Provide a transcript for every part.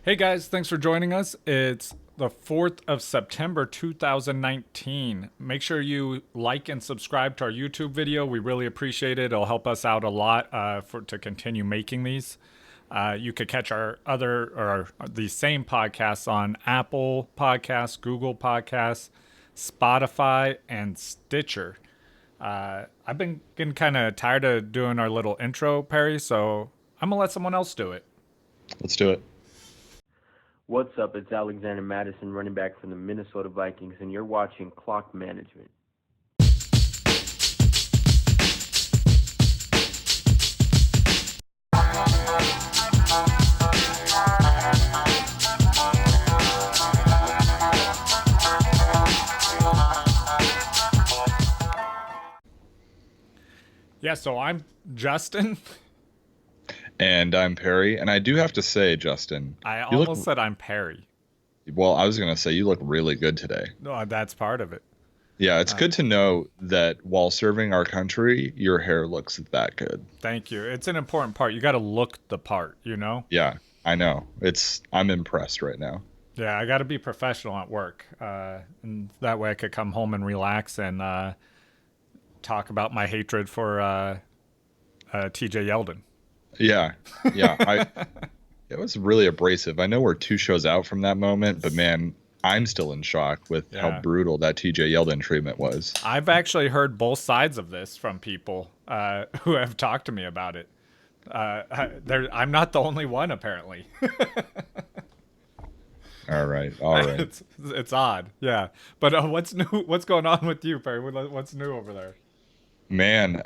Hey guys, thanks for joining us. It's the 4th of September 2019. Make sure you like and subscribe to our YouTube video. We really appreciate it. It'll help us out a lot to continue making these. You could catch our the same podcasts on Apple Podcasts, Google Podcasts, Spotify, and Stitcher. I've been getting kind of tired of doing our little intro, Perry, so I'm going to let someone else do it. Let's do it. What's up? It's Alexander Mattison, running back from the Minnesota Vikings, and you're watching Clock Management. Yeah, so I'm Justin. And I'm Perry. And I do have to say, Justin, I almost said I'm Perry. Well, I was going to say you look really good today. No, that's part of it. Yeah, it's good to know that while serving our country, your hair looks that good. Thank you. It's an important part. You got to look the part, you know? Yeah, I know. I'm impressed right now. Yeah, I got to be professional at work. And that way I could come home and relax and talk about my hatred for TJ Yeldon. Yeah. It was really abrasive. I know we're 2 shows out from that moment, but man, I'm still in shock with how brutal that TJ Yeldon treatment was. I've actually heard both sides of this from people who have talked to me about it. I'm not the only one, apparently. All right. It's odd, yeah. But what's new? What's going on with you, Perry? What's new over there? Man,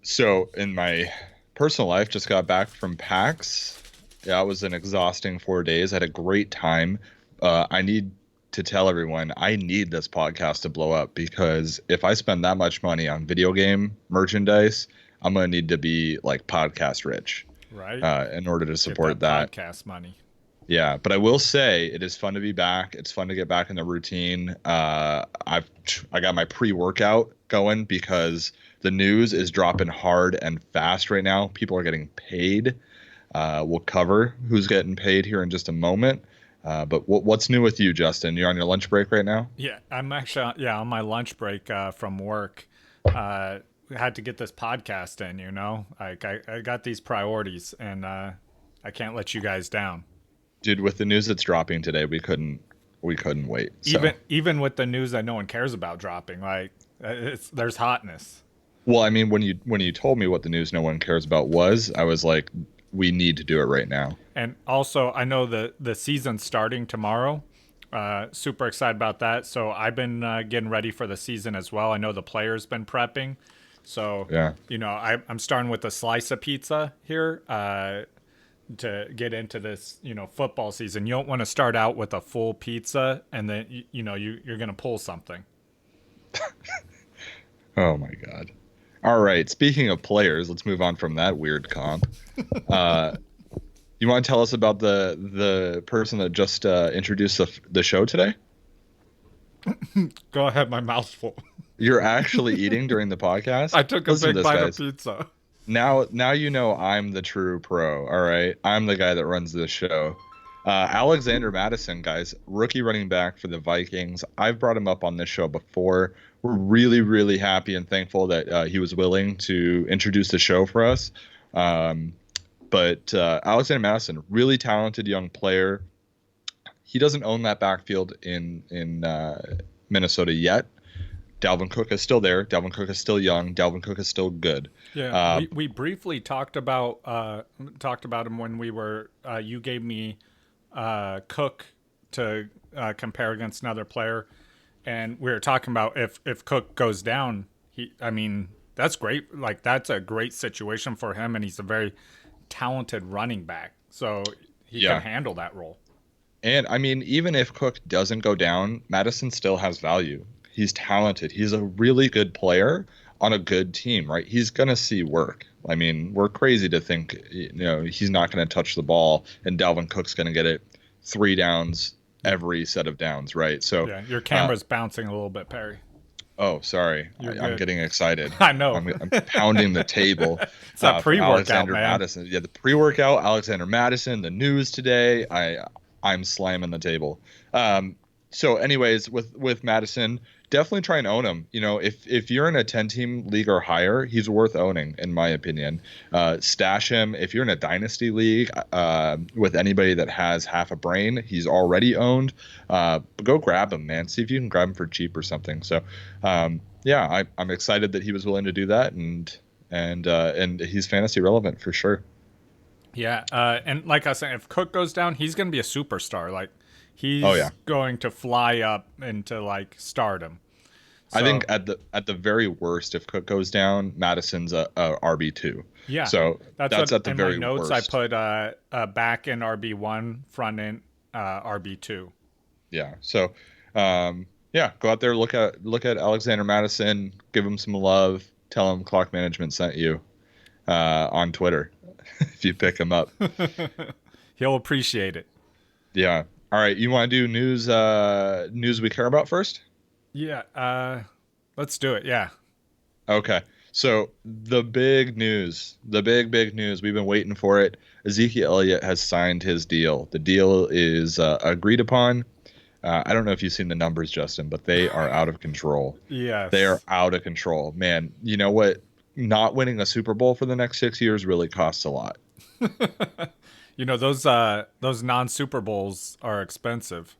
so in my personal life, just got back from PAX. Yeah, it was an exhausting 4 days. I had a great time. I need to tell everyone I need this podcast to blow up, because if I spend that much money on video game merchandise, I'm going to need to be like podcast rich, right? In order to support that podcast money. Yeah, but I will say it is fun to be back. It's fun to get back in the routine. I got my pre-workout going because the news is dropping hard and fast right now. People are getting paid. We'll cover who's getting paid here in just a moment. But what's new with you, Justin? You're on your lunch break right now? Yeah, I'm actually on my lunch break from work. Had to get this podcast in, you know. I got these priorities, and I can't let you guys down. Dude, with the news that's dropping today, we couldn't wait. So. Even with the news that no one cares about dropping, like there's hotness. Well, I mean, when you told me what the news no one cares about was, I was like, we need to do it right now. And also, I know the season's starting tomorrow. Super excited about that. So I've been getting ready for the season as well. I know the players been prepping. So, yeah. You know, I'm starting with a slice of pizza here to get into this, you know, football season. You don't want to start out with a full pizza and then, you're going to pull something. Oh, my God. All right. Speaking of players, let's move on from that weird comp. You want to tell us about the person that just introduced the show today? Go ahead. My mouth's full. You're actually eating during the podcast? I took a big bite of pizza. Now you know I'm the true pro. All right. I'm the guy that runs this show. Alexander Mattison, guys, rookie running back for the Vikings. I've brought him up on this show before. We're really, really happy and thankful that he was willing to introduce the show for us. But Alexander Mattison, really talented young player. He doesn't own that backfield in Minnesota yet. Dalvin Cook is still there. Dalvin Cook is still young. Dalvin Cook is still good. Yeah, we briefly talked about him when we were. You gave me Cook to compare against another player, and we were talking about if Cook goes down, that's great. Like, that's a great situation for him, and he's a very talented running back, so he can handle that role. And I mean, even if Cook doesn't go down, Mattison still has value. He's talented. He's a really good player on a good team, right? He's going to see work. I mean, we're crazy to think, he's not going to touch the ball and Dalvin Cook's going to get it 3 downs every set of downs, right? So yeah, your camera's bouncing a little bit, Perry. Oh, sorry. I'm getting excited. I know. I'm pounding the table. It's a pre-workout, Alexander man. Mattison. Yeah, the pre-workout, Alexander Mattison, the news today. I'm slamming the table. So anyways, with Mattison, definitely try and own him. If you're in a 10-team league or higher, he's worth owning, in my opinion. Stash him. If you're in a dynasty league with anybody that has half a brain, he's already owned. Go grab him, man. See if you can grab him for cheap or something. So, yeah, I'm excited that he was willing to do that, and he's fantasy relevant for sure. Yeah, and like I was saying, if Cook goes down, he's going to be a superstar. Like, Oh he's yeah. going to fly up into like stardom. I So think at the very worst, if Cook goes down, Madison's a RB2. yeah, So that's that's what at the in my very notes I worst. put. Back in RB1, front end RB2. Yeah. So, yeah, go out there, look at Alexander Mattison, give him some love, tell him Clock Management sent you on Twitter if you pick him up. He'll appreciate it. Yeah. All right. You want to do news we care about first? Yeah, let's do it. Yeah. Okay. So the big news, big news, we've been waiting for it. Ezekiel Elliott has signed his deal. The deal is agreed upon. I don't know if you've seen the numbers, Justin, but they are out of control. They are Yes. out of control. Man, you know what? Not winning a Super Bowl for the next 6 years really costs a lot. Those non Super Bowls are expensive.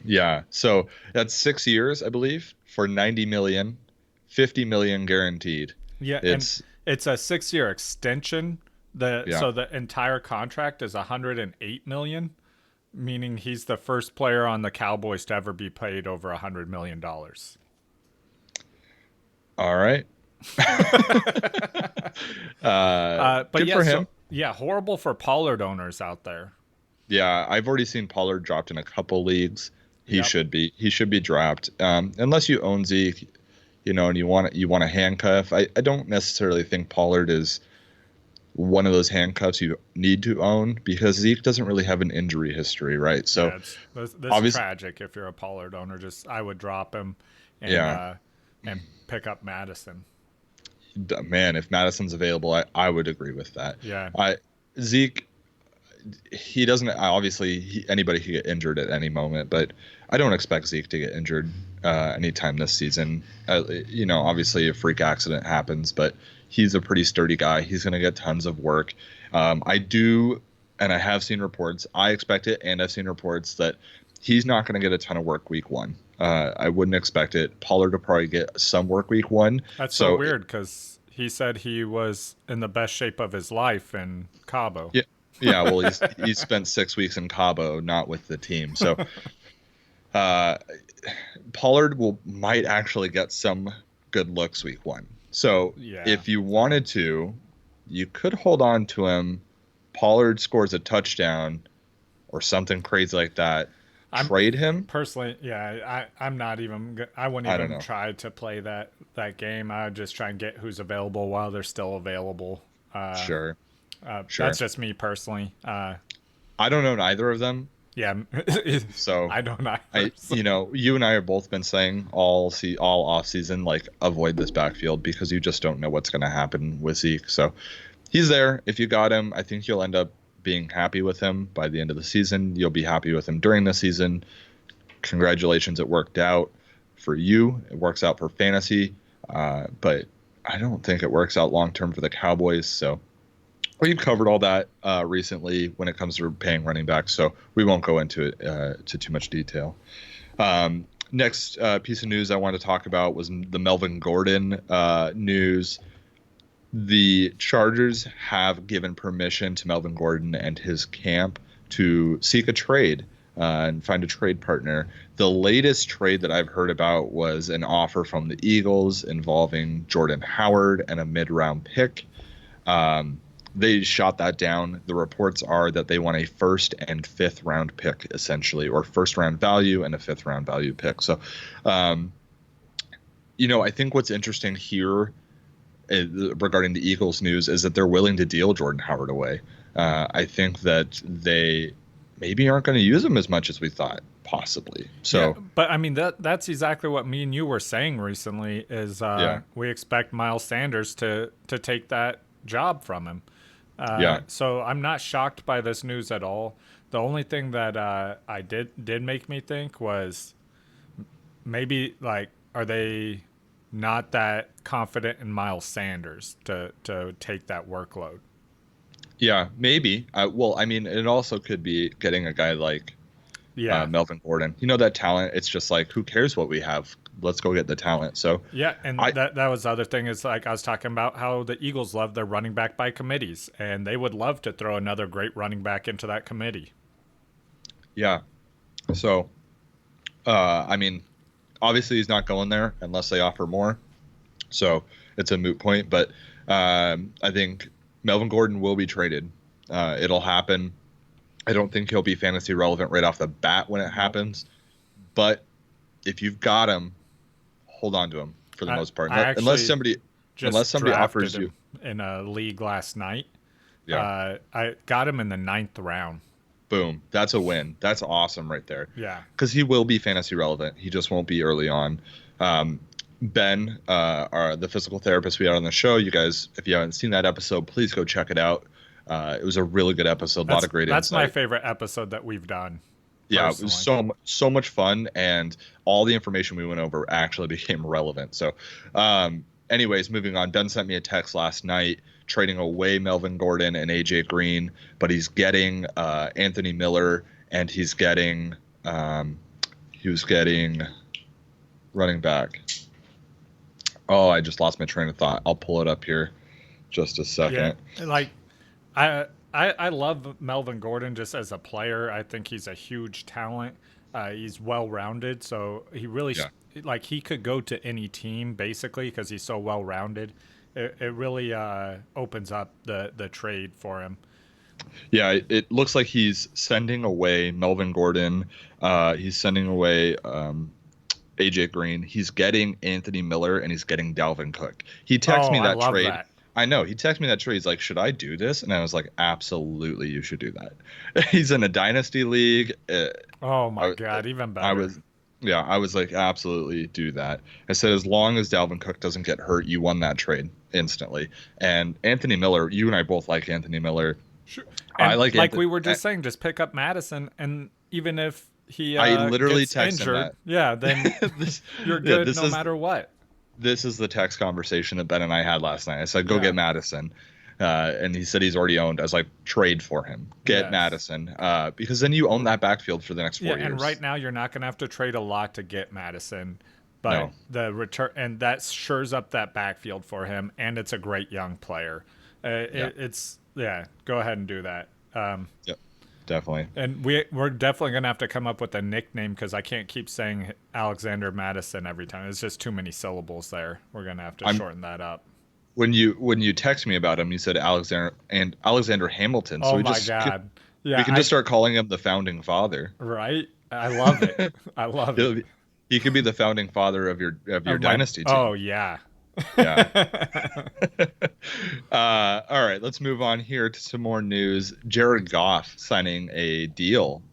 Yeah. So that's 6 years, I believe, for 90 million, 50 million guaranteed. Yeah, and It's it's a 6-year extension. yeah. So the entire contract is 108 million, meaning he's the first player on the Cowboys to ever be paid over $100 million. All right. But Good yeah, for him. so yeah, horrible for Pollard owners out there. Yeah, I've already seen Pollard dropped in a couple leagues. He Yep. should be dropped. Unless you own Zeke, and you want a handcuff. I don't necessarily think Pollard is one of those handcuffs you need to own because Zeke doesn't really have an injury history, right? So Yeah, this is obviously, tragic. If you're a Pollard owner, just I would drop him and yeah, and pick up Mattison. man, if Madison's available, I would agree with that. Yeah, Zeke, he doesn't obviously anybody could get injured at any moment, but I don't expect Zeke to get injured anytime this season. Obviously a freak accident happens, but he's a pretty sturdy guy. He's going to get tons of work. I do, and I have seen reports. I expect it, and I've seen reports that he's not going to get a ton of work week one. I wouldn't expect it. Pollard will probably get some work week one. that's so weird because he said he was in the best shape of his life in Cabo. Yeah. Yeah, well, he's spent 6 weeks in Cabo, not with the team. So Pollard might actually get some good looks week one. So Yeah. if you wanted to, you could hold on to him. Pollard scores a touchdown or something crazy like that. Trade him. Personally, yeah, I'm not even. I wouldn't I don't even know. try to play that game. I would just try and get who's available while they're still available. Sure. Sure. That's just me personally. I don't own either of them. Yeah, So I don't know. you and I have both been saying all off season, like, avoid this backfield because you just don't know what's going to happen with Zeke. So he's there. If you got him, I think you'll end up being happy with him by the end of the season. You'll be happy with him during the season. Congratulations, it worked out for you. It works out for fantasy, but I don't think it works out long term for the Cowboys. So we've covered all that recently when it comes to paying running backs, so we won't go into it to too much detail. Next piece of news I wanted to talk about was the Melvin Gordon news. The Chargers have given permission to Melvin Gordon and his camp to seek a trade and find a trade partner. The latest trade that I've heard about was an offer from the Eagles involving Jordan Howard and a mid-round pick. They shot that down. The reports are that they want a first and fifth round pick, essentially, or first round value and a fifth round value pick. So, I think what's interesting here regarding the Eagles news is that they're willing to deal Jordan Howard away. I think that they maybe aren't going to use him as much as we thought, possibly. So, yeah, but I mean that's exactly what me and you were saying recently. Is we expect Miles Sanders to take that job from him. Yeah. So I'm not shocked by this news at all. The only thing that I did make me think was maybe like, are they not that confident in Miles Sanders to take that workload? Yeah, maybe. Well, I mean, it also could be getting a guy like Yeah. Melvin Gordon. You know, that talent. It's just like, who cares what we have? Let's go get the talent. So Yeah, and I, that was the other thing is like I was talking about how the Eagles love their running back by committees, and they would love to throw another great running back into that committee. yeah. So, I mean, obviously he's not going there unless they offer more. So it's a moot point. But I think Melvin Gordon will be traded. It'll happen. I don't think he'll be fantasy relevant right off the bat when it happens. But if you've got him, hold on to him for the most part. I Unless actually somebody just offers drafted you. him in a league last night. Yeah. I got him in the 9th round. Boom. That's a win. That's awesome right there. Yeah. Because he will be fantasy relevant. He just won't be early on. Ben, the physical therapist we had on the show, you guys, if you haven't seen that episode, please go check it out. It was a really good episode. A lot of great insight. That's my favorite episode that we've done. Yeah, personally. it was so much fun, and all the information we went over actually became relevant. So, anyways, moving on. Ben sent me a text last night trading away Melvin Gordon and AJ Green, but he's getting Anthony Miller, and he was getting running back. Oh, I just lost my train of thought. I'll pull it up here just a second. Yeah, like I love Melvin Gordon just as a player. I think he's a huge talent. He's well-rounded, so he really like he could go to any team basically because he's so well-rounded. It really opens up the trade for him. Yeah, it looks like he's sending away Melvin Gordon. He's sending away AJ Green. He's getting Anthony Miller, and he's getting Dalvin Cook. He texted me that trade. That. I know. He texted me that trade. He's like, should I do this? And I was like, absolutely, you should do that. He's in a dynasty league. Oh, my God. Even better. I was like, absolutely do that. I said, as long as Dalvin Cook doesn't get hurt, you won that trade instantly. And Anthony Miller, you and I both like Anthony Miller. Sure. I like we were just saying, just pick up Mattison, and even if he I literally gets texted injured, that. Yeah, then you're good no matter what. This is the text conversation that Ben and I had last night. I said, go get Mattison. And he said he's already owned. I was like, trade for him. Get Mattison. Because then you own that backfield for the next 4 years. And right now you're not going to have to trade a lot to get Mattison. But the return, and that shores up that backfield for him. And it's a great young player. It's go ahead and do that. Yep. Definitely. And we're definitely going to have to come up with a nickname because I can't keep saying Alexander Mattison every time. It's just too many syllables there. We're going to have to shorten that up. When you text me about him, you said Alexander Hamilton. So God. We can just start calling him the founding father. Right? I love it. I love it. He could be the founding father of your dynasty team. Oh, yeah. Yeah. All right, let's move on here to some more news. Jared Goff signing a deal,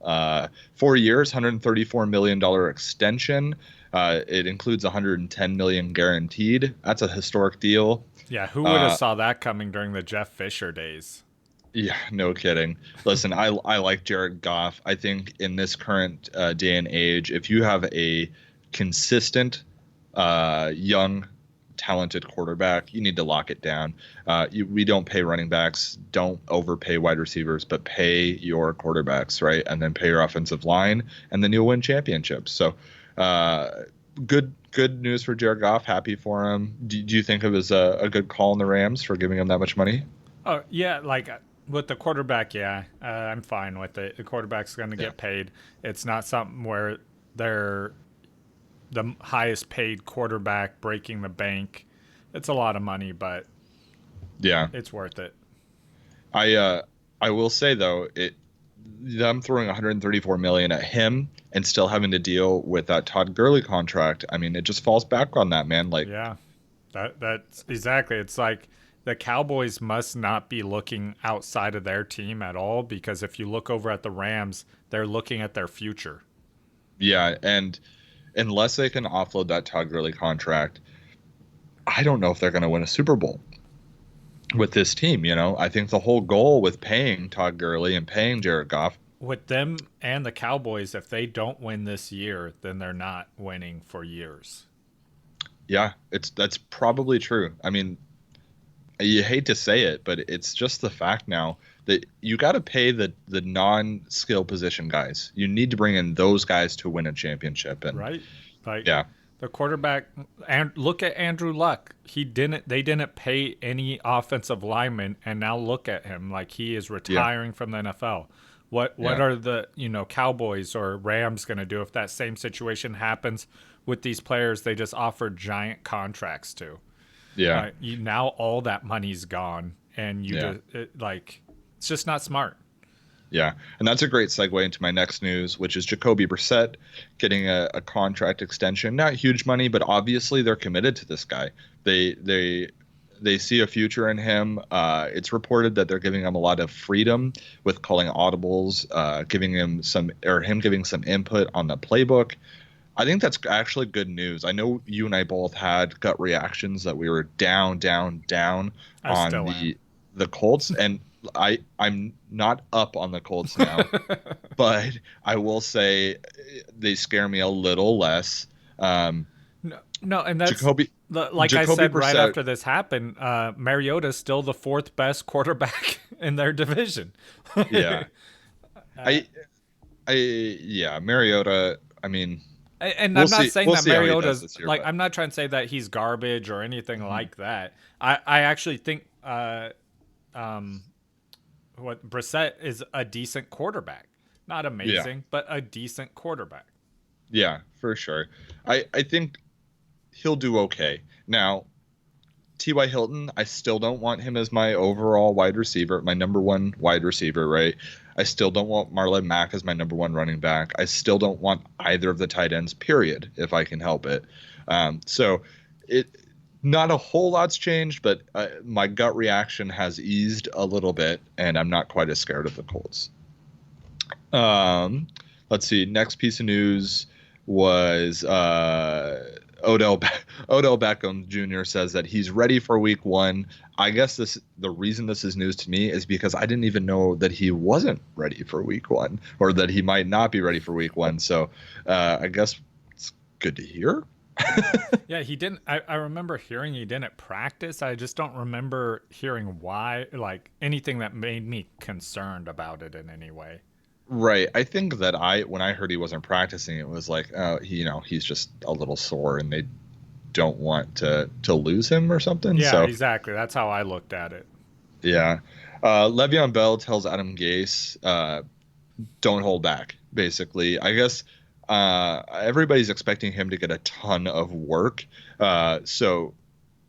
4 years, $134 million extension. It includes $110 million guaranteed. That's a historic deal. Yeah, who would have saw that coming during the Jeff Fisher days? Yeah, no kidding. Listen, I like Jared Goff. I think in this current day and age, if you have a consistent, young, talented quarterback, you need to lock it down. We don't pay running backs, don't overpay wide receivers, but pay your quarterbacks, right? And then pay your offensive line, and then you'll win championships. So good news for Jared Goff. Happy for him. Do you think it was a good call on the Rams for giving him that much money? Oh, yeah, like with the quarterback, I'm fine with it. The quarterback's going to get paid. It's not something where they're the highest paid quarterback breaking the bank. It's a lot of money, but it's worth it. I will say though, them throwing $134 million at him and still having to deal with that Todd Gurley contract. I mean, it just falls back on that man. Like, that's exactly. It's like the Cowboys must not be looking outside of their team at all, because if you look over at the Rams, they're looking at their future. Yeah, and unless they can offload that Todd Gurley contract, I don't know if they're going to win a Super Bowl with this team. You know, I think the whole goal with paying Todd Gurley and paying Jared Goff with them and the Cowboys, if they don't win this year, then they're not winning for years. Yeah, that's probably true. I mean, you hate to say it, but it's just the fact now that you got to pay the non-skill position guys. You need to bring in those guys to win a championship, and Right? Like yeah, the quarterback, and look at Andrew Luck. They didn't pay any offensive linemen, and now look at him, like he is yeah, retiring from the NFL. What yeah, are the, Cowboys or Rams going to do if that same situation happens with these players they just offered giant contracts to? yeah, You now all that money's gone, and yeah. it's just not smart. Yeah, and that's a great segue into my next news, which is Jacoby Brissett getting a contract extension. Not huge money, but obviously they're committed to this guy. They see a future in him. It's reported that they're giving him a lot of freedom with calling audibles, giving him him giving some input on the playbook. I think that's actually good news. I know you and I both had gut reactions that we were down, down, down I on still am. the Colts, and I'm not up on the Colts now, but I will say they scare me a little less. No, and that's Jacoby like I Jacoby said right Brissett, after this happened. Mariota's still the fourth best quarterback in their division. yeah, I yeah, Mariota. I mean, And I'm not saying We'll that see how he does Mariota's this year, like, but I'm not trying to say that he's garbage or anything mhm. like that. I actually think um, what Brissett is a decent quarterback. Not Yeah, amazing, but a decent quarterback. yeah, for sure. I think he'll do okay. Now, T.Y. Hilton, I still don't want him as my overall wide receiver, my number one wide receiver, right? I still don't want Marlon Mack as my number one running back. I still don't want either of the tight ends, period, if I can help it. So it not a whole lot's changed, but my gut reaction has eased a little bit, and I'm not quite as scared of the Colts. Um, let's see. Next piece of news was Odell Odell Beckham Jr. says that he's ready for Week 1. I guess the reason this is news to me is because I didn't even know that he wasn't ready for Week 1, or that he might not be ready for Week 1. So I guess it's good to hear. Yeah, he didn't. I remember hearing he didn't practice. I just don't remember hearing why, like anything that made me concerned about it in any way. Right. I think that when I heard he wasn't practicing, it was like, he's just a little sore, and they don't want to lose him or something. Yeah, So exactly. That's how I looked at it. yeah. Le'Veon Bell tells Adam Gase, don't hold back, basically. I guess everybody's expecting him to get a ton of work. So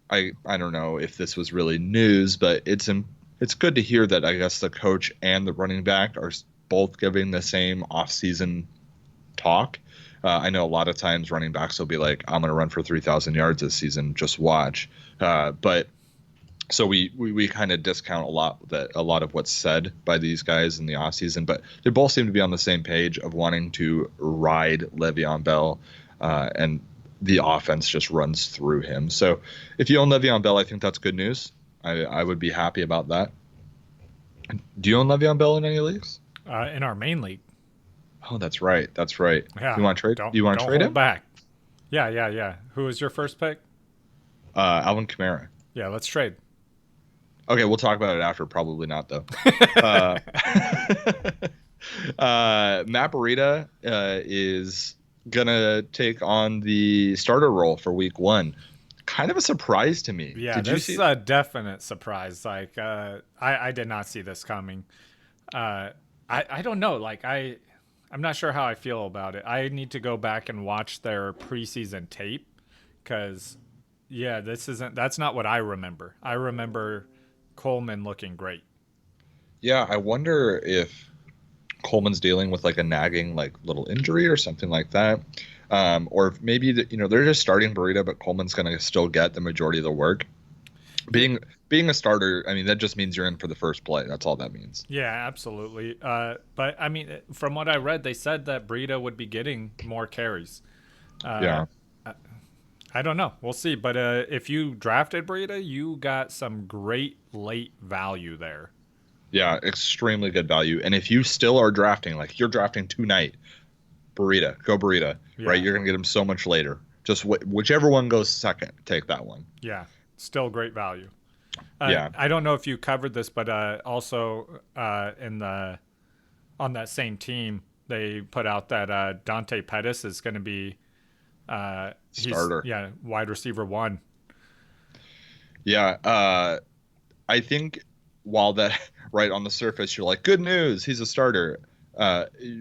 I don't know if this was really news, but it's good to hear that I guess the coach and the running back are both giving the same offseason talk. I know a lot of times running backs will be like, I'm going to run for 3,000 yards this season. Just watch. But so we kind of discount a lot of what's said by these guys in the offseason, but they both seem to be on the same page of wanting to ride Le'Veon Bell, and the offense just runs through him. So if you own Le'Veon Bell, I think that's good news. I would be happy about that. Do you own Le'Veon Bell in any leagues? In our main league. Oh, that's right. That's right. Yeah. You want to trade? You want to Don't trade hold him? back. Yeah, yeah, yeah. Who was your first pick? Alvin Kamara. Yeah, let's trade. Okay, we'll talk about it after. Probably not though. uh, Matt Breida is gonna take on the starter role for Week 1. Kind of a surprise to me. Yeah, Did you this see? is a definite surprise. Like, I did not see this coming. I don't know. Like, I'm not sure how I feel about it. I need to go back and watch their preseason tape because, yeah, that's not what I remember. I remember Coleman looking great. Yeah, I wonder if Coleman's dealing with like a nagging like little injury or something like that. Or if maybe they're just starting Burrito, but Coleman's going to still get the majority of the work. Yeah, Being a starter, I mean, that just means you're in for the first play. That's all that means. yeah, absolutely. But I mean, from what I read, they said that Breida would be getting more carries. Uh, Yeah. I don't know. We'll see. But if you drafted Breida, you got some great late value there. Yeah, extremely good value. And if you still are drafting, like you're drafting tonight, Burita, go Burita, right? Yeah. You're gonna get him so much later. Just whichever one goes second, take that one. Yeah. Still great value. Yeah, I don't know if you covered this, but also in the on that same team, they put out that Dante Pettis is going to be he's starter. wide receiver one. Yeah, I think while that right on the surface you're like, good news, he's a starter.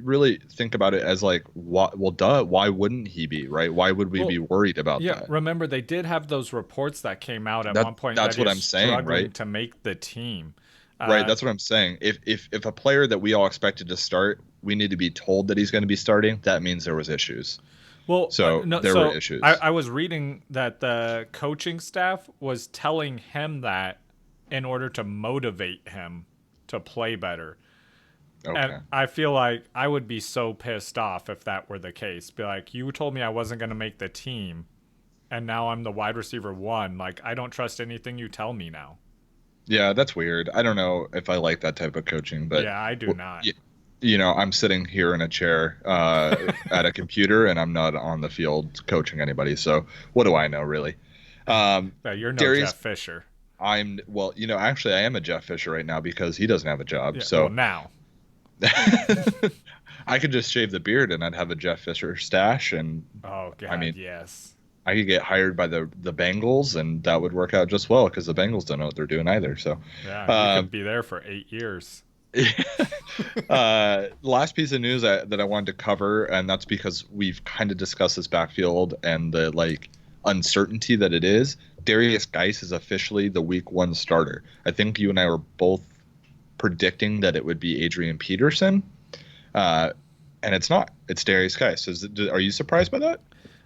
Really think about it as like, well, duh, why wouldn't he be, right? Why would we Well, be worried about yeah, that? remember they did have those reports that came out at That one point that that's what he's I'm saying, struggling right? to make the team. Right, Uh, that's what I'm saying. If a player that we all expected to start, we need to be told that he's going to be starting, that means there was issues. well, So no, there were so issues. I was reading that the coaching staff was telling him that in order to motivate him to play better. And Okay. I feel like I would be so pissed off if that were the case. Be like, you told me I wasn't going to make the team, and now I'm the wide receiver one. Like, I don't trust anything you tell me now. Yeah, that's weird. I don't know if I like that type of coaching, but Yeah, I do not. I'm sitting here in a chair at a computer, and I'm not on the field coaching anybody. So what do I know, really? Yeah, you're no Darius, Jeff Fisher. actually, I am a Jeff Fisher right now because he doesn't have a job. Yeah, well, So now. I could just shave the beard and I'd have a Jeff Fisher stash, and Oh, I God, mean, yes. I could get hired by the Bengals, and that would work out just well because the Bengals don't know what they're doing either. So, Yeah, you um, could be there for 8 years. last piece of news that I wanted to cover, and that's because we've kind of discussed this backfield and the like uncertainty that it is. Darius Geis is officially the Week 1 starter. I think you and I were both predicting that it would be Adrian Peterson, and it's not. It's Darius Geis. Are you surprised by that?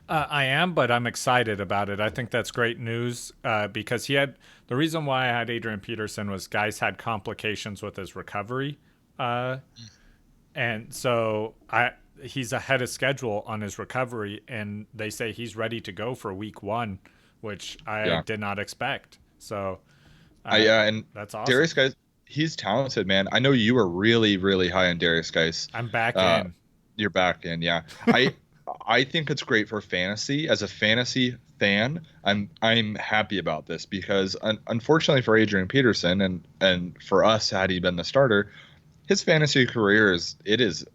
I am, but I'm excited about it. I think that's great news because the reason why I had Adrian Peterson was guys had complications with his recovery. And so he's ahead of schedule on his recovery, and they say he's ready to go for Week 1, which I did not expect. So And that's awesome. Darius Geis, he's talented, man. I know you were really, really high on Darius Geis. I'm back Uh, in. you're back in, yeah. I think it's great for fantasy. As a fantasy fan, I'm happy about this because unfortunately for Adrian Peterson and for us, had he been the starter, his fantasy career is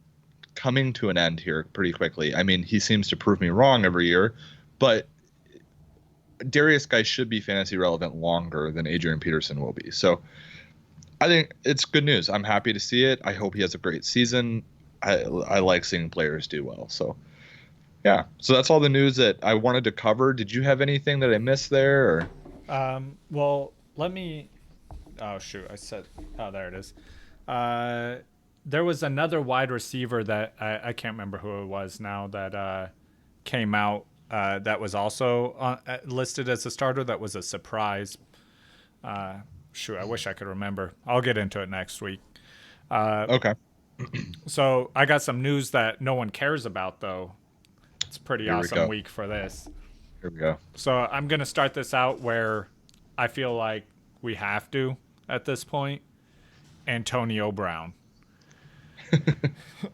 coming to an end here pretty quickly. I mean, he seems to prove me wrong every year, but Darius Guy should be fantasy relevant longer than Adrian Peterson will be. So I think it's good news. I'm happy to see it. I hope he has a great season. I like seeing players do well. So yeah. So that's all the news that I wanted to cover. Did you have anything that I missed there? Well, let me. Oh shoot! Oh, there it is. There was another wide receiver that I can't remember who it was now that came out that was also listed as a starter. That was a surprise. Shoot, I wish I could remember. I'll get into it next week. Okay. So I got some news that no one cares about, though. It's a pretty Here we awesome go. week for this. Here we go. So I'm going to start this out where I feel like we have to at this point. Antonio Brown.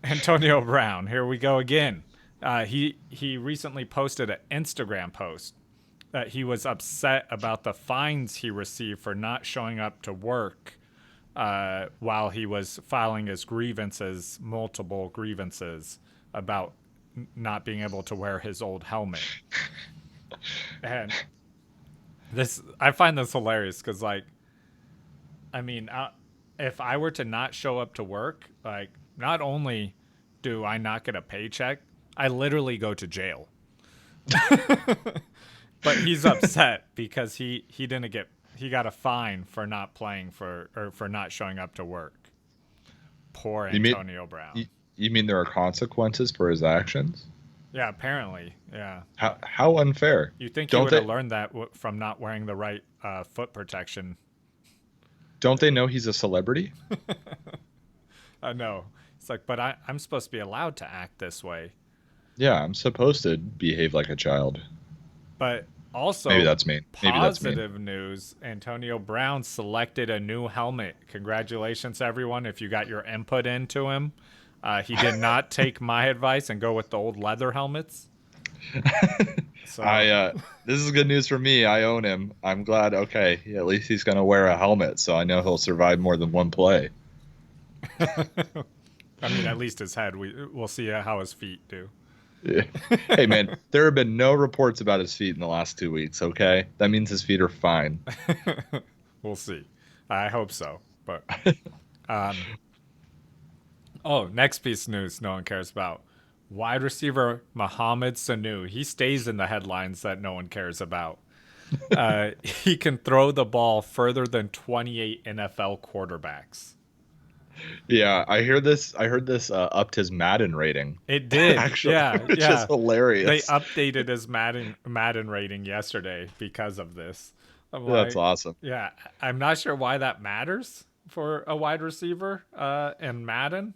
Antonio Brown. Here we go again. He recently posted an Instagram post that he was upset about the fines he received for not showing up to work while he was filing his grievances, multiple grievances about not being able to wear his old helmet. And I find this hilarious because, like, I mean, if I were to not show up to work, like, not only do I not get a paycheck, I literally go to jail. But he's upset because he got a fine for not playing for not showing up to work. Poor Antonio Brown. You mean there are consequences for his actions? Yeah, apparently. Yeah. How unfair? You think he would have learned that from not wearing the right foot protection? Don't they know he's a celebrity? No. It's like, but I'm supposed to be allowed to act this way. Yeah, I'm supposed to behave like a child. But Maybe Also, that's me. Maybe that's me. positive news: Antonio Brown selected a new helmet. Congratulations, everyone! If you got your input into him, he did not take my advice and go with the old leather helmets. So, This is good news for me. I own him. I'm glad. Okay, at least he's gonna wear a helmet, so I know he'll survive more than one play. I mean, at least his head. We'll see how his feet do. Yeah. Hey man, there have been no reports about his feet in the last 2 weeks. Okay, that means his feet are fine. We'll see. I hope so. But next piece of news no one cares about. Wide receiver Mohamed Sanu. He stays in the headlines that no one cares about. He can throw the ball further than 28 NFL quarterbacks. Yeah, I heard this. Upped his Madden rating. It did. Actually, Yeah, which yeah. is hilarious. They updated his Madden rating yesterday because of this. That's awesome. Yeah, I'm not sure why that matters for a wide receiver in Madden.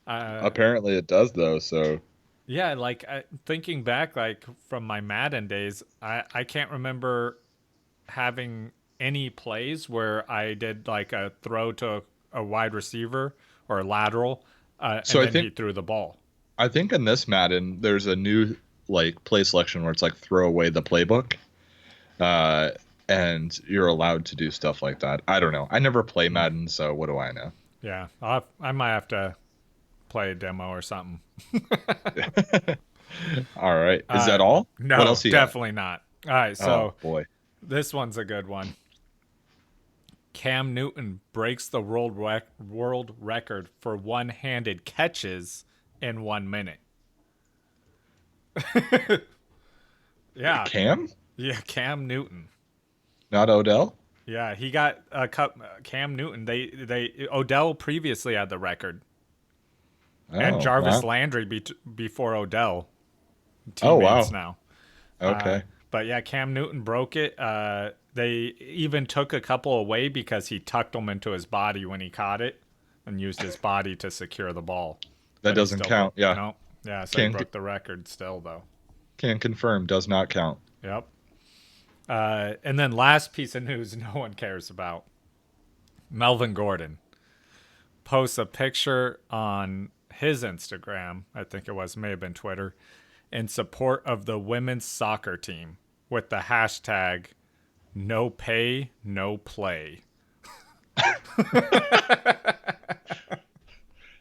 Apparently it does though. So Yeah, like thinking back, like from my Madden days, I can't remember having any plays where I did like a throw to a wide receiver or a lateral, and so then he threw the ball. I think in this Madden there's a new like play selection where it's like throw away the playbook, uh, and you're allowed to do stuff like that. I don't know. I never play Madden, so what do I know? Yeah, I might have to play a demo or something. All right, is that all? No, what else you got? definitely not. All right, so Oh boy. this one's a good one. Cam Newton breaks the world record for one-handed catches in 1 minute. Yeah. Cam? Yeah, Cam Newton. Not Odell? Yeah, he got a Cam Newton. They Odell previously had the record. And Jarvis wow. Landry before Odell. Oh, Teammates wow. now. Okay. But yeah, Cam Newton broke it. They even took a couple away because he tucked them into his body when he caught it and used his body to secure the ball. That doesn't count. Yeah. No. Yeah, so he broke the record still, though. Can confirm. Does not count. Yep. And then last piece of news no one cares about. Melvin Gordon posts a picture on his Instagram, I think it was, may have been Twitter, in support of the women's soccer team with the hashtag no pay, no play.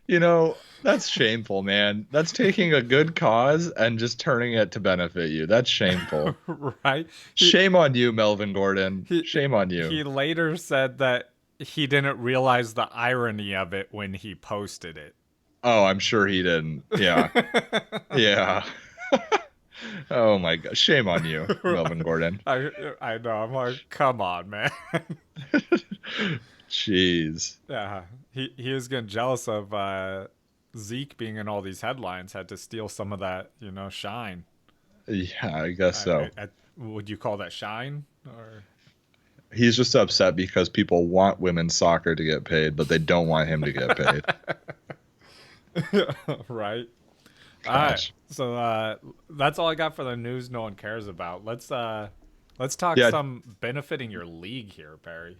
You know, that's shameful, man. That's taking a good cause and just turning it to benefit you. That's shameful. Right? Shame on you, Melvin Gordon. Shame on you. He later said that he didn't realize the irony of it when he posted it. Oh, I'm sure he didn't. Yeah. Yeah. Oh my God. Shame on you, Melvin Gordon. I know. I'm like, come on, man. Jeez. Yeah. He was getting jealous of Zeke being in all these headlines, had to steal some of that, shine. Yeah, I guess so. Would you call that shine? Or he's just upset because people want women's soccer to get paid, but they don't want him to get paid. Right. Gosh. All right. So that's all I got for the news no one cares about. Let's talk some benefiting your league here, Perry.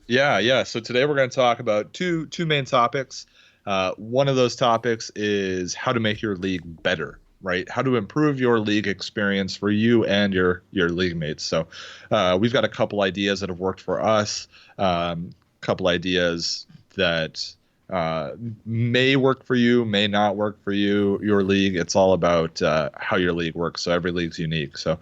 Yeah. So today we're going to talk about two main topics. One of those topics is how to make your league better, right? How to improve your league experience for you and your league mates. So we've got a couple ideas that have worked for us, couple ideas that may work for you, may not work for you, your league. It's all about how your league works. So every league's unique. So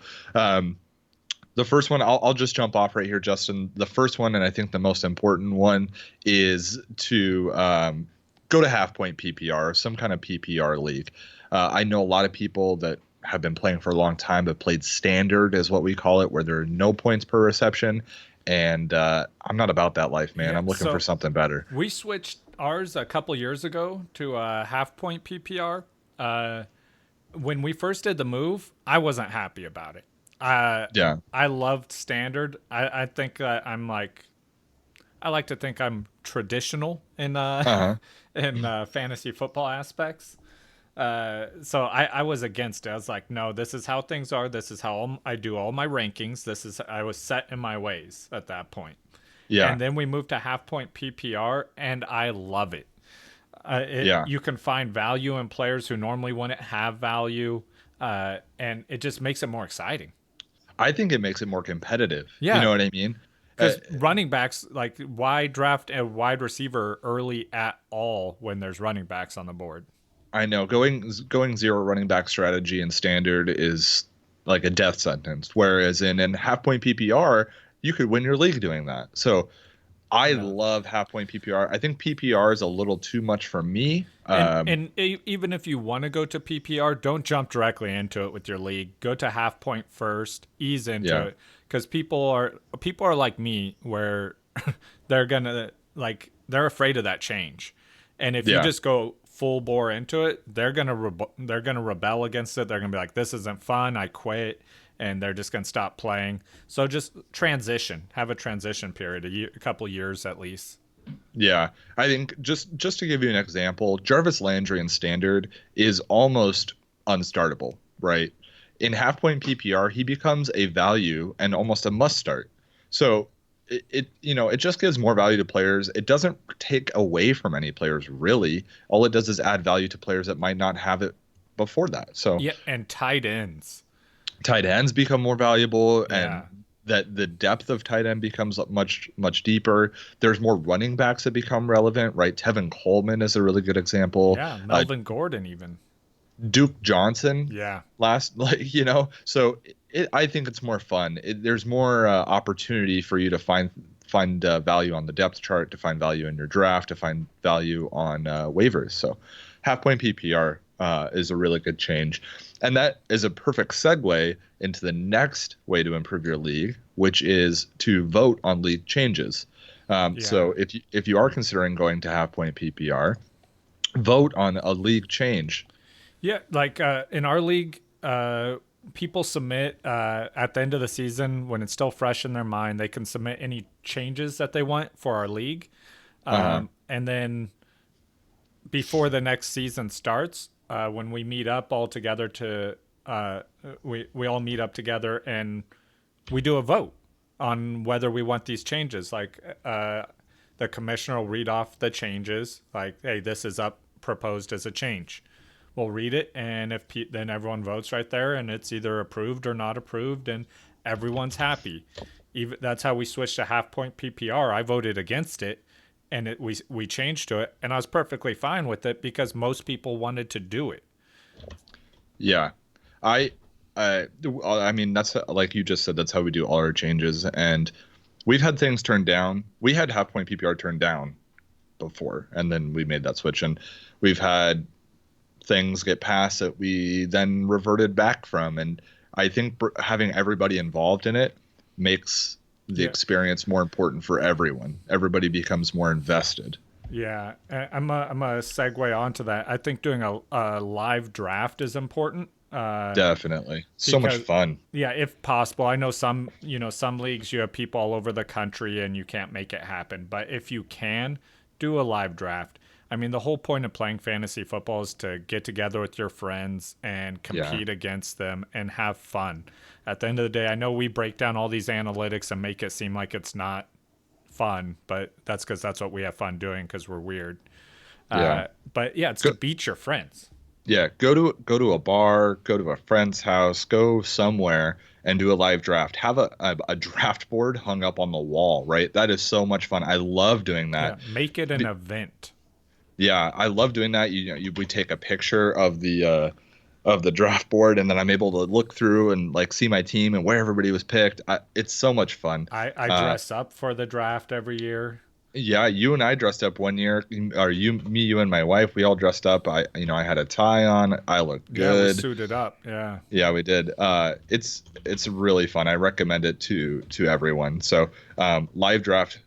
the first one, I'll just jump off right here, Justin. The first one, and I think the most important one, is to go to half point PPR, some kind of PPR league. I know a lot of people that have been playing for a long time but played standard, is what we call it, where there are no points per reception. And I'm not about that life, man. Yeah, I'm looking for something better. We switched ours a couple years ago to a half point PPR. When we first did the move, I wasn't happy about it. Yeah. I loved standard. I think I'm like, I like to think I'm traditional in in fantasy football aspects. So I was against it. I was like, no, this is how things are. This is how I do all my rankings. I was set in my ways at that point. Yeah, And then we moved to half point PPR, and I love it. yeah. You can find value in players who normally wouldn't have value, and it just makes it more exciting. I think it makes it more competitive. You Yeah, know what I mean? Uh, because running backs, like, why draft a wide receiver early at all when there's running backs on the board? I know going zero running back strategy in standard is like a death sentence, whereas in half point PPR, you could win your league doing that. So I Yeah. love half point PPR. I think PPR is a little too much for me. Even if you want to go to PPR, don't jump directly into it with your league. Go to half point first, ease into Yeah, it, because people are like me, where they're gonna they're afraid of that change, and if you yeah, just go full bore into it, they're gonna rebel against it. They're gonna be like, "This isn't fun. I quit." And they're just gonna stop playing. So just transition. Have a transition period, a couple years at least. yeah. I think just to give you an example, Jarvis Landry in standard is almost unstartable, right? In half point PPR, he becomes a value and almost a must start. So it just gives more value to players. It doesn't take away from any players really. All it does is add value to players that might not have it before that. So Yeah, and tight ends. tight ends become more valuable, and Yeah. that the depth of tight end becomes much deeper. There's more running backs that become relevant, right? Tevin Coleman is a really good example. Yeah, Melvin Gordon even. Duke Johnson Yeah. last so I think it's more fun. There's more opportunity for you to find value on the depth chart, to find value in your draft, to find value on waivers. So half point PPR is a really good change, and that is a perfect segue into the next way to improve your league, which is to vote on league changes. Yeah. So if you are considering going to half point PPR, vote on a league change. Yeah, like in our league, people submit at the end of the season when it's still fresh in their mind. They can submit any changes that they want for our league, Uh-huh. and then before the next season starts, when we meet up all together uh, we all meet up together and we do a vote on whether we want these changes. Like the commissioner will read off the changes, like, hey, this is up proposed as a change. We'll read it, and then everyone votes right there, and it's either approved or not approved, and everyone's happy. Even that's how we switched to half point PPR. I voted against it, and we changed to it, and I was perfectly fine with it because most people wanted to do it. Yeah. I I mean that's like you just said, that's how we do all our changes, and we've had things turned down. We had half point PPR turned down before, and then we made that switch, and we've had things get passed that we then reverted back from, and I think having everybody involved in it makes the Yeah, experience more important for everyone. Everybody becomes more invested. yeah. I'm a segue onto that. I think doing a live draft is important. Definitely. So much Because fun. yeah, if possible, I know some leagues you have people all over the country and you can't make it happen, but if you can, do a live draft. I mean, the whole point of playing fantasy football is to get together with your friends and Yeah. compete against them and have fun. At the end of the day, I know we break down all these analytics and make it seem like it's not fun, but that's because that's what we have fun doing because we're weird. Yeah. But yeah, it's to Go, beat your friends. yeah, go to a bar, go to a friend's house, go somewhere and do a live draft. Have a draft board hung up on the wall, right? That is so much fun. I love doing Yeah, that. make it an event. Yeah, I love doing that. We take a picture of the draft board, and then I'm able to look through and like see my team and where everybody was picked. It's so much fun. I Uh, dress up for the draft every year. yeah, you and I dressed up one year, or you and my wife, we all dressed up. I had a tie on. I looked Yeah, we're good. suited up. Yeah. Yeah, we did. It's really fun. I recommend it to everyone. So, live draft,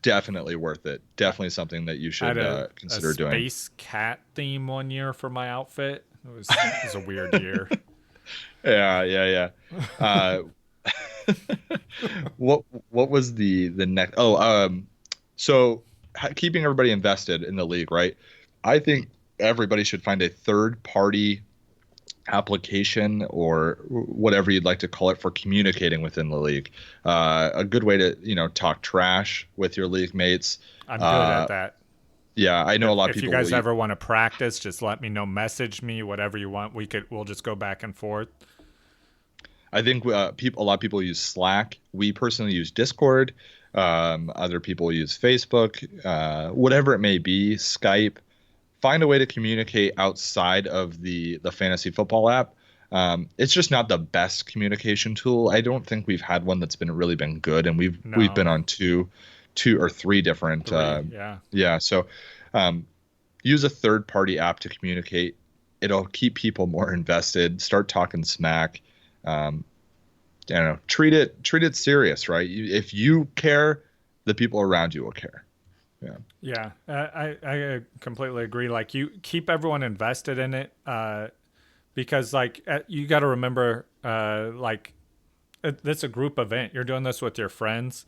definitely worth it. Definitely something that you I had should a consider doing. space cat theme one year for my outfit. It was a weird year. Yeah, yeah, yeah. Uh, what was the next? So keeping everybody invested in the league, right? I think everybody should find a third party application or whatever you'd like to call it for communicating within the league. A good way to, talk trash with your league mates. I'm good at that. Yeah, I know a lot of If you people guys ever want to practice, just let me know. Message me, whatever you want. We'll just go back and forth. I think a lot of people use Slack. We personally use Discord. Other people use Facebook, whatever it may be, Skype. Find a way to communicate outside of the fantasy football app. It's just not the best communication tool. I don't think we've had one that's been good, and we've been on two or three different. Yeah. So use a third party app to communicate. It'll keep people more invested. Start talking smack. Treat it serious, right? If you care, the people around you will care. Yeah. I completely agree. Like, you keep everyone invested in it, because you got to remember, it's a group event. You're doing this with your friends,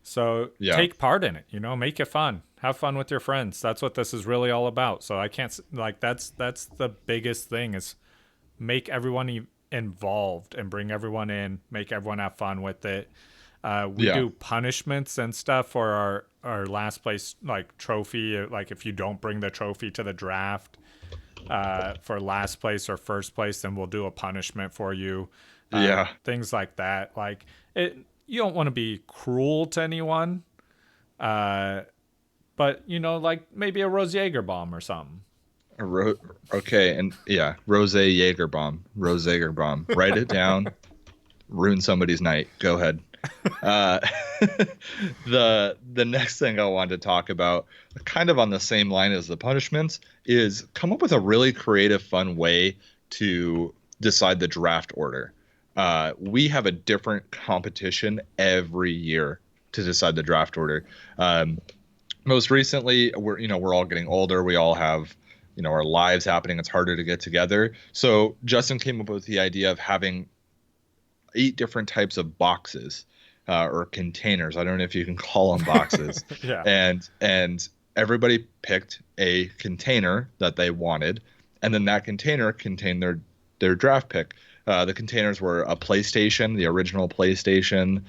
so take part in it. Make it fun. Have fun with your friends. That's what this is really all about. So I can't that's the biggest thing is make everyone involved and bring everyone in, make everyone have fun with it. We do punishments and stuff for our last place trophy. Like, if you don't bring the trophy to the draft for last place or first place, then we'll do a punishment for you. Things like that. Like, you don't want to be cruel to anyone, but maybe a Rose Jaeger bomb or something. Okay, and Rose Jaeger bomb. Write it down. Ruin somebody's night. Go ahead. The next thing I wanted to talk about, kind of on the same line as the punishments, is come up with a really creative, fun way to decide the draft order. We have a different competition every year to decide the draft order. Most recently, we're all getting older. We all have our lives happening. It's harder to get together. So Justin came up with the idea of having 8 different types of boxes or containers. I don't know if you can call them boxes. And everybody picked a container that they wanted, and then that container contained their draft pick. The containers were a PlayStation, the original PlayStation,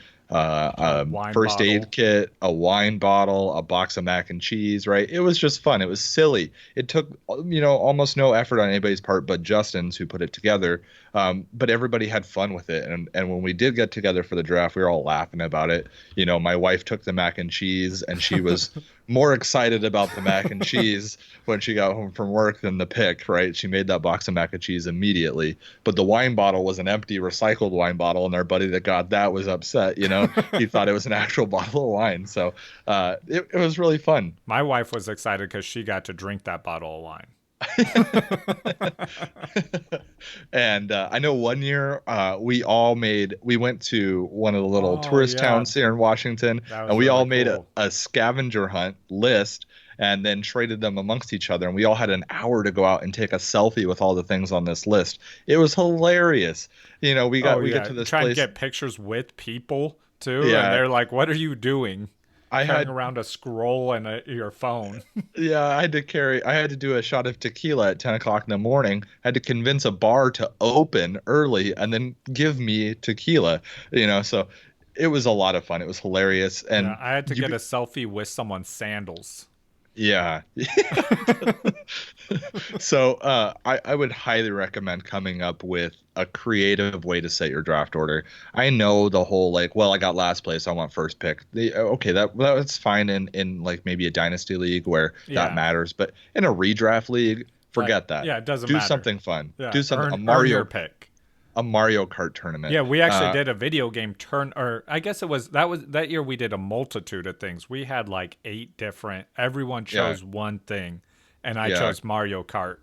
first aid kit, a wine bottle, a box of mac and cheese, right? It was just fun. It was silly. It took, almost no effort on anybody's part but Justin's, who put it together. But everybody had fun with it. And when we did get together for the draft, we were all laughing about it. My wife took the mac and cheese, and she was more excited about the mac and cheese when she got home from work than the pick, right? She made that box of mac and cheese immediately. But the wine bottle was an empty recycled wine bottle, and our buddy that got that was upset. He thought it was an actual bottle of wine. So it was really fun. My wife was excited because she got to drink that bottle of wine. And I know one year we went to one of the little tourist towns here in Washington, and we all made a scavenger hunt list and then traded them amongst each other. And we all had an hour to go out and take a selfie with all the things on this list. It was hilarious. We get to this place. Try and get pictures with people too. Yeah. And they're like, what are you doing? Carrying around a scroll and your phone. I had to do a shot of tequila at 10 o'clock in the morning. I had to convince a bar to open early and then give me tequila, so it was a lot of fun. It was hilarious. And I had to get a selfie with someone's sandals. Yeah. So I would highly recommend coming up with a creative way to set your draft order. I know the whole I got last place, I want first pick. That's fine in maybe a dynasty league where that matters, but in a redraft league, forget that. Yeah, it doesn't matter. Do something fun. Yeah. Do something. Earn your pick. A Mario Kart tournament. Yeah, we actually did a video game or I guess that year we did a multitude of things. We had 8 different. Everyone chose one thing, and I chose Mario Kart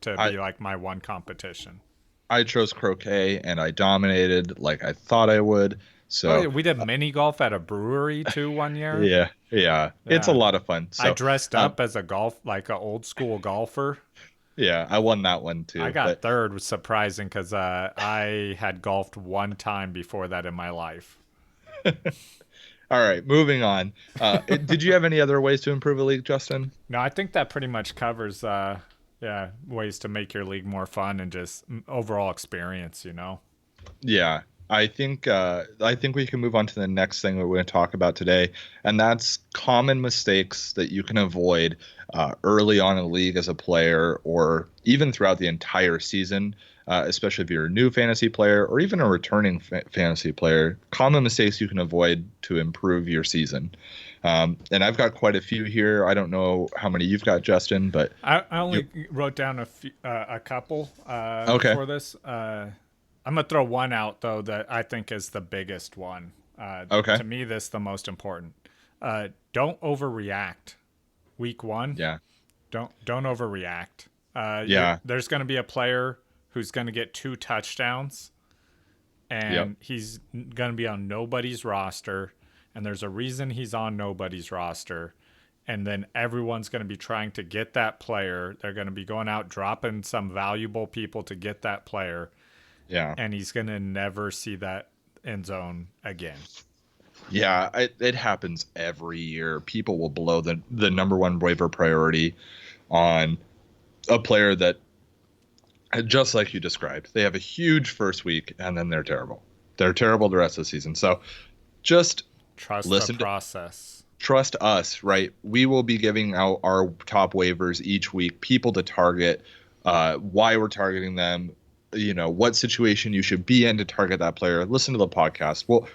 to be my one competition. I chose croquet, and I dominated like I thought I would. So we did mini golf at a brewery too one year. Yeah. It's a lot of fun. So, I dressed up as an old school golfer. Yeah, I won that one too. I got third, was surprising because I had golfed one time before that in my life. All right, moving on. Did you have any other ways to improve a league, Justin? No, I think that pretty much covers Yeah, ways to make your league more fun and just overall experience, you know. Yeah. I think we can move on to the next thing that we're going to talk about today, and that's common mistakes that you can avoid early on in the league as a player, or even throughout the entire season, especially if you're a new fantasy player or even a returning fantasy player. Common mistakes you can avoid to improve your season. And I've got quite a few here. I don't know how many you've got, Justin, but I you. only wrote down a couple Okay. for this. I'm gonna throw one out though that I think is the biggest one. Okay. To me, this is the most important. Don't overreact. Week one, Yeah. don't overreact. Yeah. There's gonna be a player who's gonna get 2 touchdowns, Yep. and he's gonna be on nobody's roster, and there's a reason he's on nobody's roster. And then everyone's going to be trying to get that player. They're going to be going out dropping some valuable people to get that player, Yeah. and he's going to never see that end zone again. Yeah, it happens every year. People will blow the number one waiver priority on a player that, just like you described, they have a huge first week and then they're terrible. They're terrible the rest of the season. So just Trust the listen to process. trust us, right? We will be giving out our top waivers each week, people to target, why we're targeting them, what situation you should be in to target that player. Listen to the podcast. Well,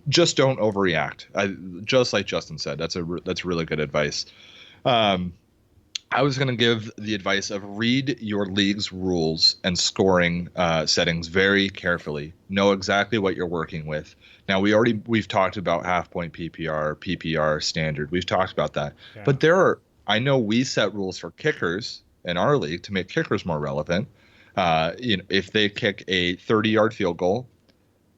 just don't overreact. Just like Justin said, that's really good advice. Um, I was going to give the advice of read your league's rules and scoring settings very carefully. Know exactly what you're working with. Now we've talked about half point PPR, PPR standard. We've talked about that. Yeah. But I know we set rules for kickers in our league to make kickers more relevant. If they kick a 30-yard field goal,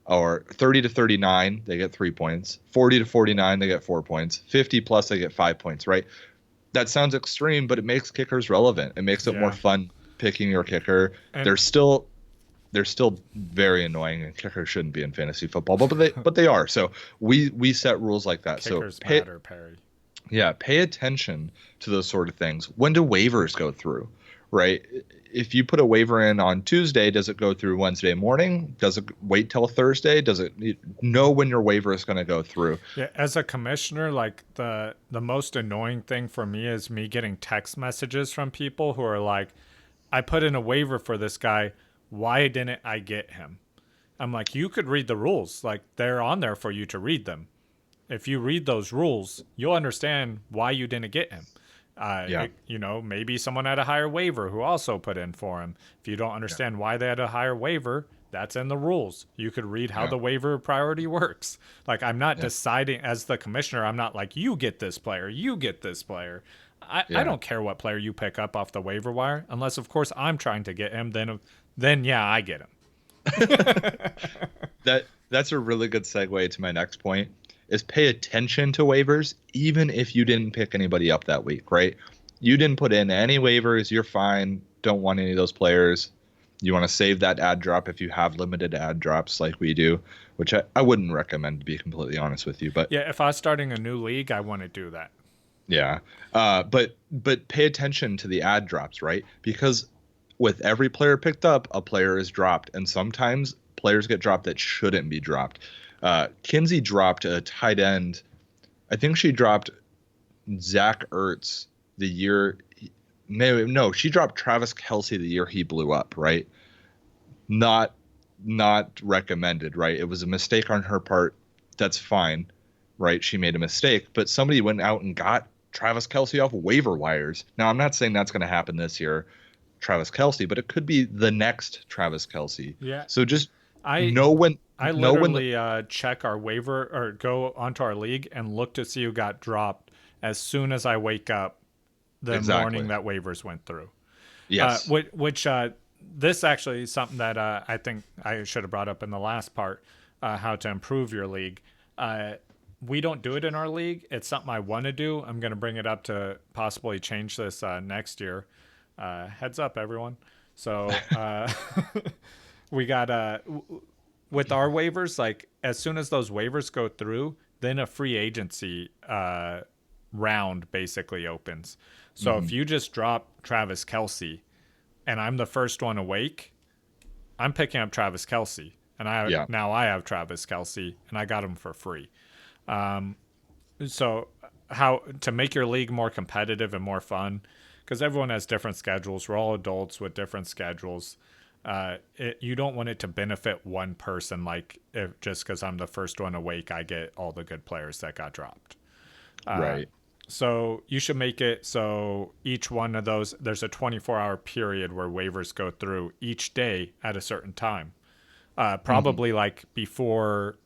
or 30 to 39, they get 3 points. 40 to 49, they get 4 points. 50 plus, they get 5 points, right? That sounds extreme, but it makes kickers relevant. It makes it more Yeah. fun picking your kicker. And They're still very annoying, and kickers shouldn't be in fantasy football, but they are. So we set rules like that. kickers So matter, Perry. pay attention to those sort of things. When do waivers go through, right? If you put a waiver in on Tuesday, does it go through Wednesday morning? Does it wait till Thursday? Does it know when your waiver is going to go through? Yeah, as a commissioner, like the most annoying thing for me is me getting text messages from people who are like, I put in a waiver for this guy. Why didn't I get him? I'm like, you could read the rules. Like, they're on there for you to read them. If you read those rules, you'll understand why you didn't get him. Yeah. Maybe someone had a higher waiver who also put in for him. If you don't understand why they had a higher waiver, that's in the rules. You could read how Yeah. the waiver priority works. Like, I'm not Yeah. deciding as the commissioner. I'm not like, you get this player, you get this player. I Yeah. don't care what player you pick up off the waiver wire, unless, of course, I'm trying to get him. Then yeah, I get him. That's a really good segue to my next point, is pay attention to waivers even if you didn't pick anybody up that week, right? You didn't put in any waivers, you're fine. Don't want any of those players. You want to save that ad drop if you have limited ad drops like we do, which I wouldn't recommend, to be completely honest with you. But Yeah, if I was starting a new league, I want to do that. yeah, but pay attention to the ad drops, right? Because with every player picked up, a player is dropped, and sometimes players get dropped that shouldn't be dropped. Kinsey dropped a tight end. I think she dropped Zach Ertz the year. No, she dropped Travis Kelce the year he blew up, right? Not recommended, right? It was a mistake on her part. That's fine, right? She made a mistake, but somebody went out and got Travis Kelce off waiver wires. Now, I'm not saying that's going to happen this year, Travis Kelce, but it could be the next Travis Kelce. Yeah. So just I know when. I know when literally check our waiver or go onto our league and look to see who got dropped as soon as I wake up the Exactly. morning that waivers went through. Yes. Which this actually is something that I think I should have brought up in the last part, how to improve your league. We don't do it in our league. It's something I want to do. I'm going to bring it up to possibly change this next year. Heads up, everyone. So we got with our waivers, like as soon as those waivers go through, then a free agency round basically opens. So if you just drop Travis Kelce, and I'm the first one awake, I'm picking up Travis Kelce. And now I have Travis Kelce, and I got him for free. So how to make your league more competitive and more fun, because everyone has different schedules. We're all adults with different schedules. You don't want it to benefit one person, like if just because I'm the first one awake, I get all the good players that got dropped. Right. So you should make it so each one of those, there's a 24-hour period where waivers go through each day at a certain time. Probably like before,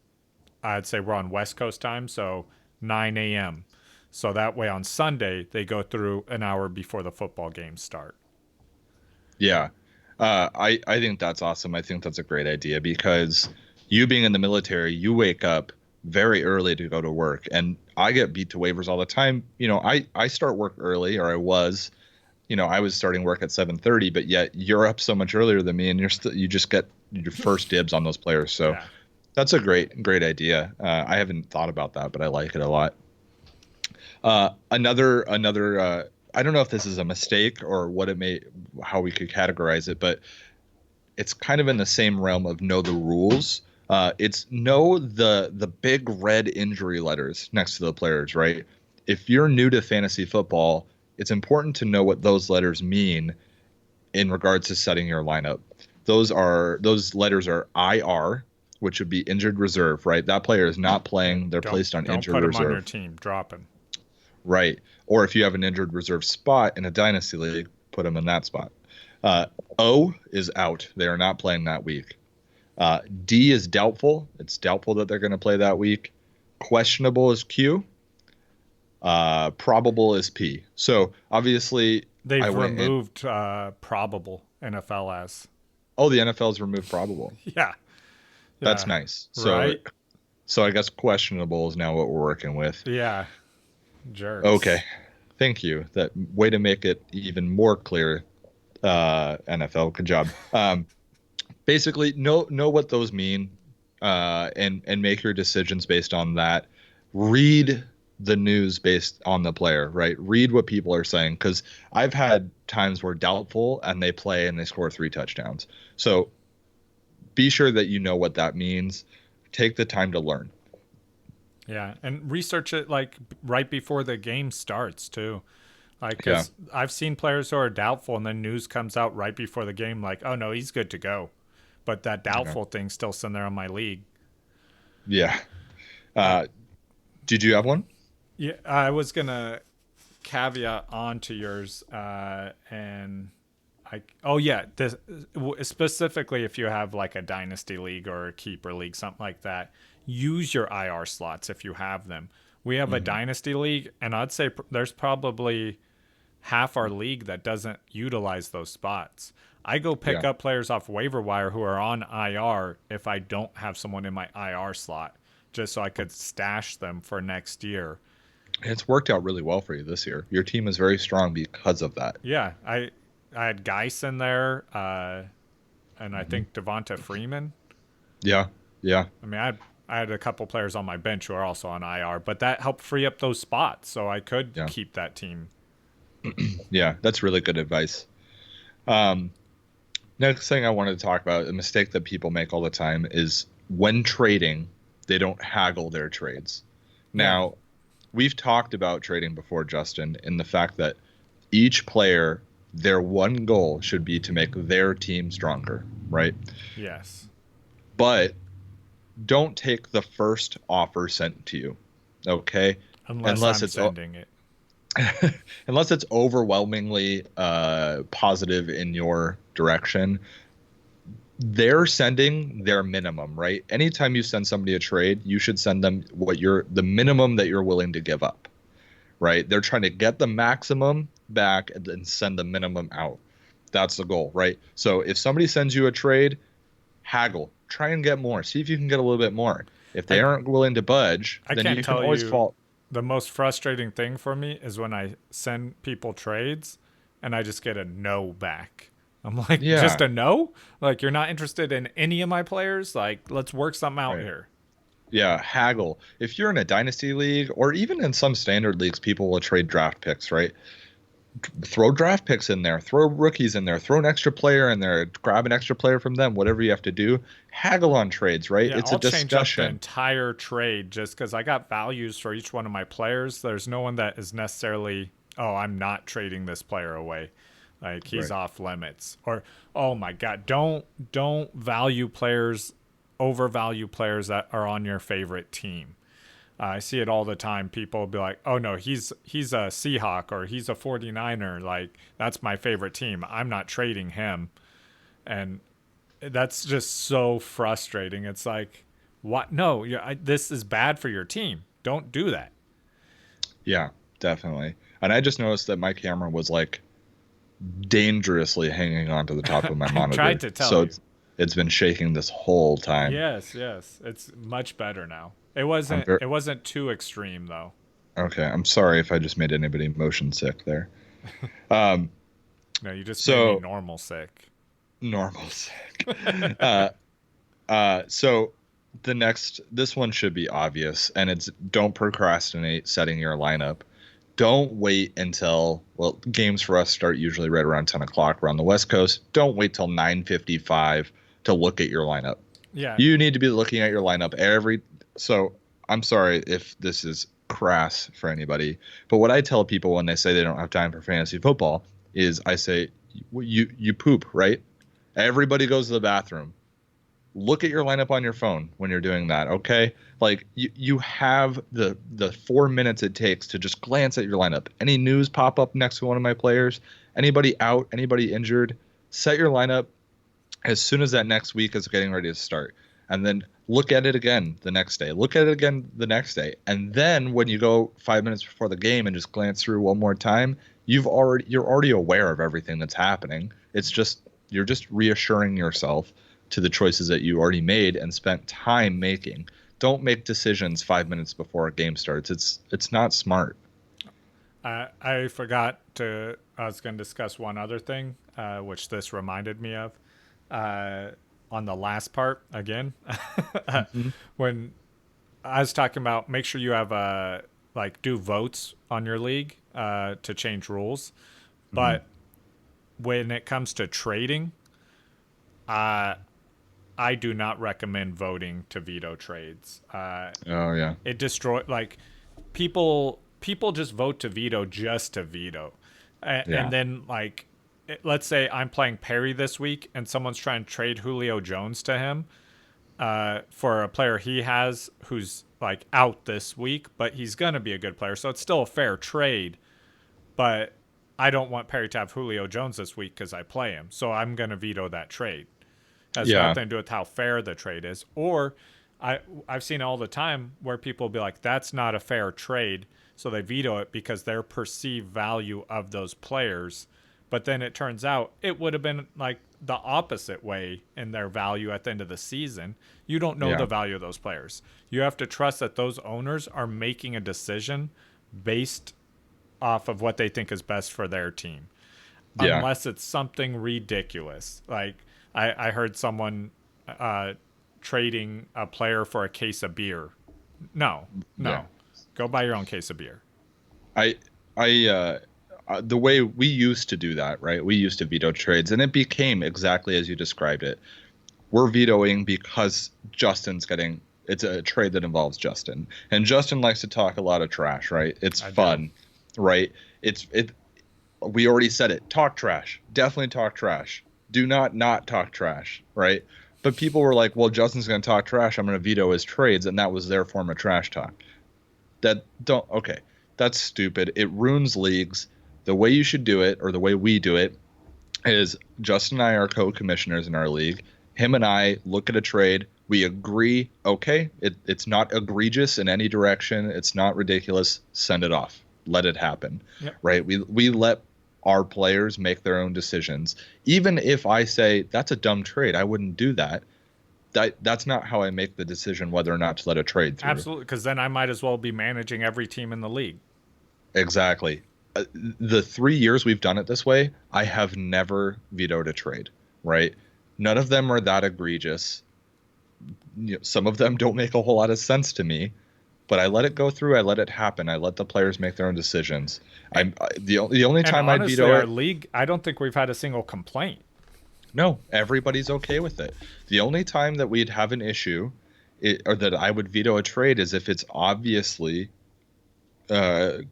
I'd say we're on West Coast time, so 9 a.m. So that way on Sunday, they go through an hour before the football games start. Yeah. I think that's awesome. I think that's a great idea because you being in the military, you wake up very early to go to work. And I get beat to waivers all the time. I start work early, or I was. I was starting work at 7:30, but yet you're up so much earlier than me, and you just get your first dibs on those players. So that's a great idea. I haven't thought about that, but I like it a lot. Another I don't know if this is a mistake or how we could categorize it, but it's kind of in the same realm of know the rules. It's know the big red injury letters next to the players, right? If you're new to fantasy football, it's important to know what those letters mean in regards to setting your lineup. Those letters are IR, which would be injured reserve, right? That player is not playing. They're placed on injured reserve. Don't put them on your team. Drop him. Right. Or if you have an injured reserve spot in a dynasty league, put them in that spot. O is out. They are not playing that week. D is doubtful. It's doubtful that they're going to play that week. Questionable is Q. Probable is P. So obviously they've removed probable NFL as. Oh, the NFL's removed probable. Yeah. That's nice. So, right? So I guess questionable is now what we're working with. Yeah. Jerks. Okay. Thank you. That way to make it even more clear. NFL, good job. Basically, know what those mean, and make your decisions based on that. Read the news based on the player, right? Read what people are saying, because I've had times where doubtful and they play and they score 3 touchdowns. So be sure that you know what that means. Take the time to learn. Yeah, and research it like right before the game starts too. Like, because I've seen players who are doubtful and then news comes out right before the game like, oh no, he's good to go. But that doubtful thing's still sitting there on my league. Yeah. Did you have one? Yeah, I was going to caveat on to yours. Specifically if you have like a dynasty league or a keeper league, something like that, use your IR slots if you have them. We have a dynasty league, and I'd say there's probably half our league that doesn't utilize those spots. I go pick up players off waiver wire who are on IR if I don't have someone in my IR slot, just so I could stash them for next year. It's worked out really well for you this year. Your team is very strong because of that. Yeah, I had Geis in there, and I think Devonta Freeman. Yeah. I mean, I had a couple players on my bench who are also on IR, but that helped free up those spots, so I could keep that team. Yeah, that's really good advice. Next thing I wanted to talk about, a mistake that people make all the time is when trading, they don't haggle their trades. Now, we've talked about trading before, Justin, in the fact that each player, their one goal should be to make their team stronger, right? Yes. But don't take the first offer sent to you, okay? Unless I'm sending it. Unless it's overwhelmingly positive in your direction. They're sending their minimum, right? Anytime you send somebody a trade, you should send them the minimum that you're willing to give up, right? They're trying to get the maximum back and then send the minimum out. That's the goal, right? So if somebody sends you a trade, haggle. Try and get more. See if you can get a little bit more. If they aren't willing to budge, then you can always fall. The most frustrating thing for me is when I send people trades and I just get a no back. I'm like, just a no? Like, you're not interested in any of my players? Like, let's work something out here. Yeah, haggle. If you're in a dynasty league or even in some standard leagues, people will trade draft picks, right? throw draft picks in there, throw rookies in there, throw an extra player in there, grab an extra player from them, whatever you have to do. Haggle on trades, right? Yeah, It's a I'll change up the discussion. entire trade just because I got values for each one of my players. There's no one that is necessarily, oh, I'm not trading this player away. Like he's Right. off limits. Or, oh my God, don't value players, overvalue players that are on your favorite team. I see it all the time. People will be like, "Oh no, he's a Seahawk or he's a 49er. Like that's my favorite team. I'm not trading him." And that's just so frustrating. It's like, what? No, this is bad for your team. Don't do that. Yeah, definitely. And I just noticed that my camera was like dangerously hanging onto the top of my I tried monitor. to tell So you. it's been shaking this whole time. Yes, yes, it's much better now. It I'm wasn't. very It wasn't too extreme though. okay. I'm sorry if I just made anybody motion sick there. Um, No, you just made me so normal sick. normal sick. Uh, so this one should be obvious, and it's don't procrastinate setting your lineup. Don't wait until, well, games for us start usually right around 10 o'clock around the West Coast. Don't wait till 9:55 to look at your lineup. Yeah, You need to be looking at your lineup so I'm sorry if this is crass for anybody, but what I tell people when they say they don't have time for fantasy football is I say, you poop, right? Everybody goes to the bathroom. Look at your lineup on your phone when you're doing that, okay? Like you have the 4 minutes it takes to just glance at your lineup. Any news pop up next to one of my players, anybody out, anybody injured, set your lineup as soon as that next week is getting ready to start. And then look at it again the next day. Look at it again the next day. And then when you go 5 minutes before the game and just glance through one more time, you're already aware of everything that's happening. It's just you're just reassuring yourself to the choices that you already made and spent time making. Don't make decisions 5 minutes before a game starts. It's not smart. I forgot to. I was going to discuss one other thing, which this reminded me of. On the last part again, Mm-hmm. when I was talking about make sure you have like do votes on your league to change rules, Mm-hmm. but when it comes to trading, uh, I do not recommend voting to veto trades. Oh yeah. It destroy like people just vote to veto just to veto, Yeah. and then like let's say I'm playing Perry this week and someone's trying to trade Julio Jones to him for a player he has who's like out this week, but he's gonna be a good player, so it's still a fair trade. But I don't want Perry to have Julio Jones this week because I play him, so I'm gonna veto that trade. Has Yeah. nothing to do with how fair the trade is. Or I've seen all the time where people will be like, that's not a fair trade. So they veto it because their perceived value of those players. But then it turns out it would have been like the opposite way in their value at the end of the season. You don't know Yeah. the value of those players. You have to trust that those owners are making a decision based off of what they think is best for their team, Yeah. unless it's something ridiculous. Like I heard someone trading a player for a case of beer. No, Yeah. no, go buy your own case of beer. I I the way we used to do that, right? We used to veto trades, and it became exactly as you described it. We're vetoing because Justin's getting it's a trade that involves Justin, and Justin likes to talk a lot of trash, right? It's I do. fun, right? It. We already said it. Talk trash. Definitely talk trash. Do not talk trash, right? But people were like, "Well, Justin's going to talk trash. I'm going to veto his trades," and that was their form of trash talk. That don't okay. That's stupid. It ruins leagues. The way you should do it, or the way we do it, is Justin and I are co-commissioners in our league. Him and I look at a trade. We agree. Okay, it's not egregious in any direction. It's not ridiculous. Send it off. Let it happen. Yep. Right? We let our players make their own decisions. Even if I say that's a dumb trade, I wouldn't do that. That's not how I make the decision whether or not to let a trade through. Absolutely, because then I might as well be managing every team in the league. Exactly. The 3 years we've done it this way, I have never vetoed a trade, right? None of them are that egregious. Some of them don't make a whole lot of sense to me, but I let it go through. I let it happen. I let the players make their own decisions. The only And time I'd honestly, veto our it. league, I don't think we've had a single complaint. No, everybody's okay with it. The only time that we'd have an issue, or that I would veto a trade, is if it's obviously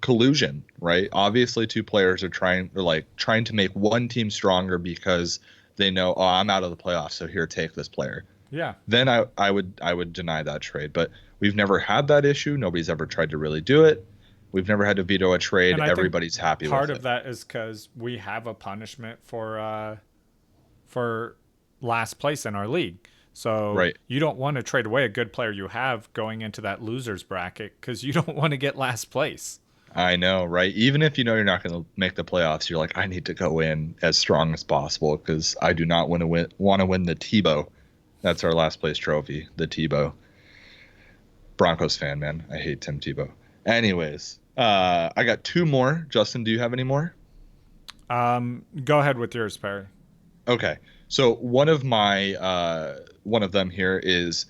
collusion, right? Obviously, two players are trying to make one team stronger because they know, oh, I'm out of the playoffs, so here, take this player. Yeah. Then I would deny that trade. But we've never had that issue. Nobody's ever tried to really do it. We've never had to veto a trade. And I think Everybody's happy with it. part of that is because we have a punishment for last place in our league. So Right. you don't want to trade away a good player you have going into that losers bracket because you don't want to get last place. I know, right? Even if you know you're not going to make the playoffs, you're like, I need to go in as strong as possible because I do not want to win the Tebow. That's our last place trophy, the Tebow. Broncos fan, man. I hate Tim Tebow. Anyways, I got two more. Justin, do you have any more? Go ahead with yours, Perry. Okay. So one of them here is,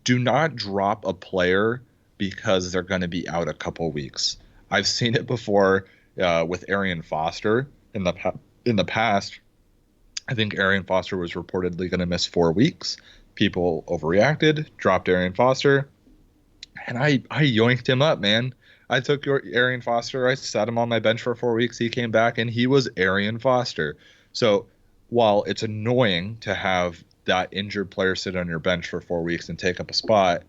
do not drop a player because they're going to be out a couple weeks. I've seen it before with Arian Foster in the past. I think Arian Foster was reportedly going to miss 4 weeks. People overreacted, dropped Arian Foster, and I yoinked him up, man. I took Arian Foster, I sat him on my bench for 4 weeks. He came back, and he was Arian Foster. So while it's annoying to have that injured player sit on your bench for 4 weeks and take up a spot,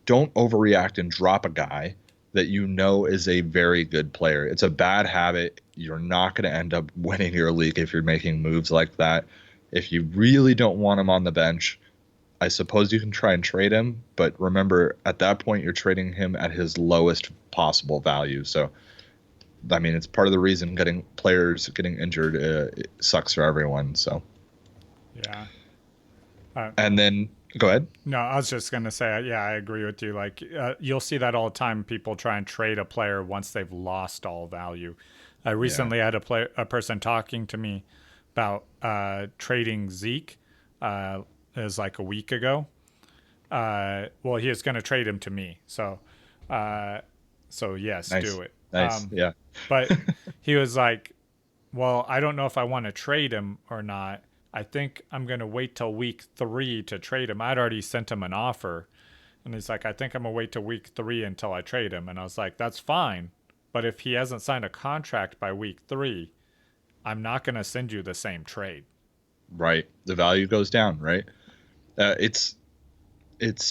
don't overreact and drop a guy that you know is a very good player. It's a bad habit. You're not going to end up winning your league if you're making moves like that. If you really don't want him on the bench, I suppose you can try and trade him, but remember, at that point, you're trading him at his lowest possible value. So, I mean, it's part of the reason players getting injured it sucks for everyone. So, Yeah. And then go ahead. No, I was just going to say, yeah, I agree with you. Like, you'll see that all the time. People try and trade a player once they've lost all value. I recently had a person talking to me about trading Zeke. It was like a week ago. Well, he was going to trade him to me. So yes, Nice. do it. Nice. Yeah. But he was like, well, I don't know if I want to trade him or not. I think I'm going to wait till week 3 to trade him. I'd already sent him an offer. And he's like, I think I'm going to wait till week 3 until I trade him. And I was like, that's fine. But if he hasn't signed a contract by week 3, I'm not going to send you the same trade. Right. The value goes down, right? It's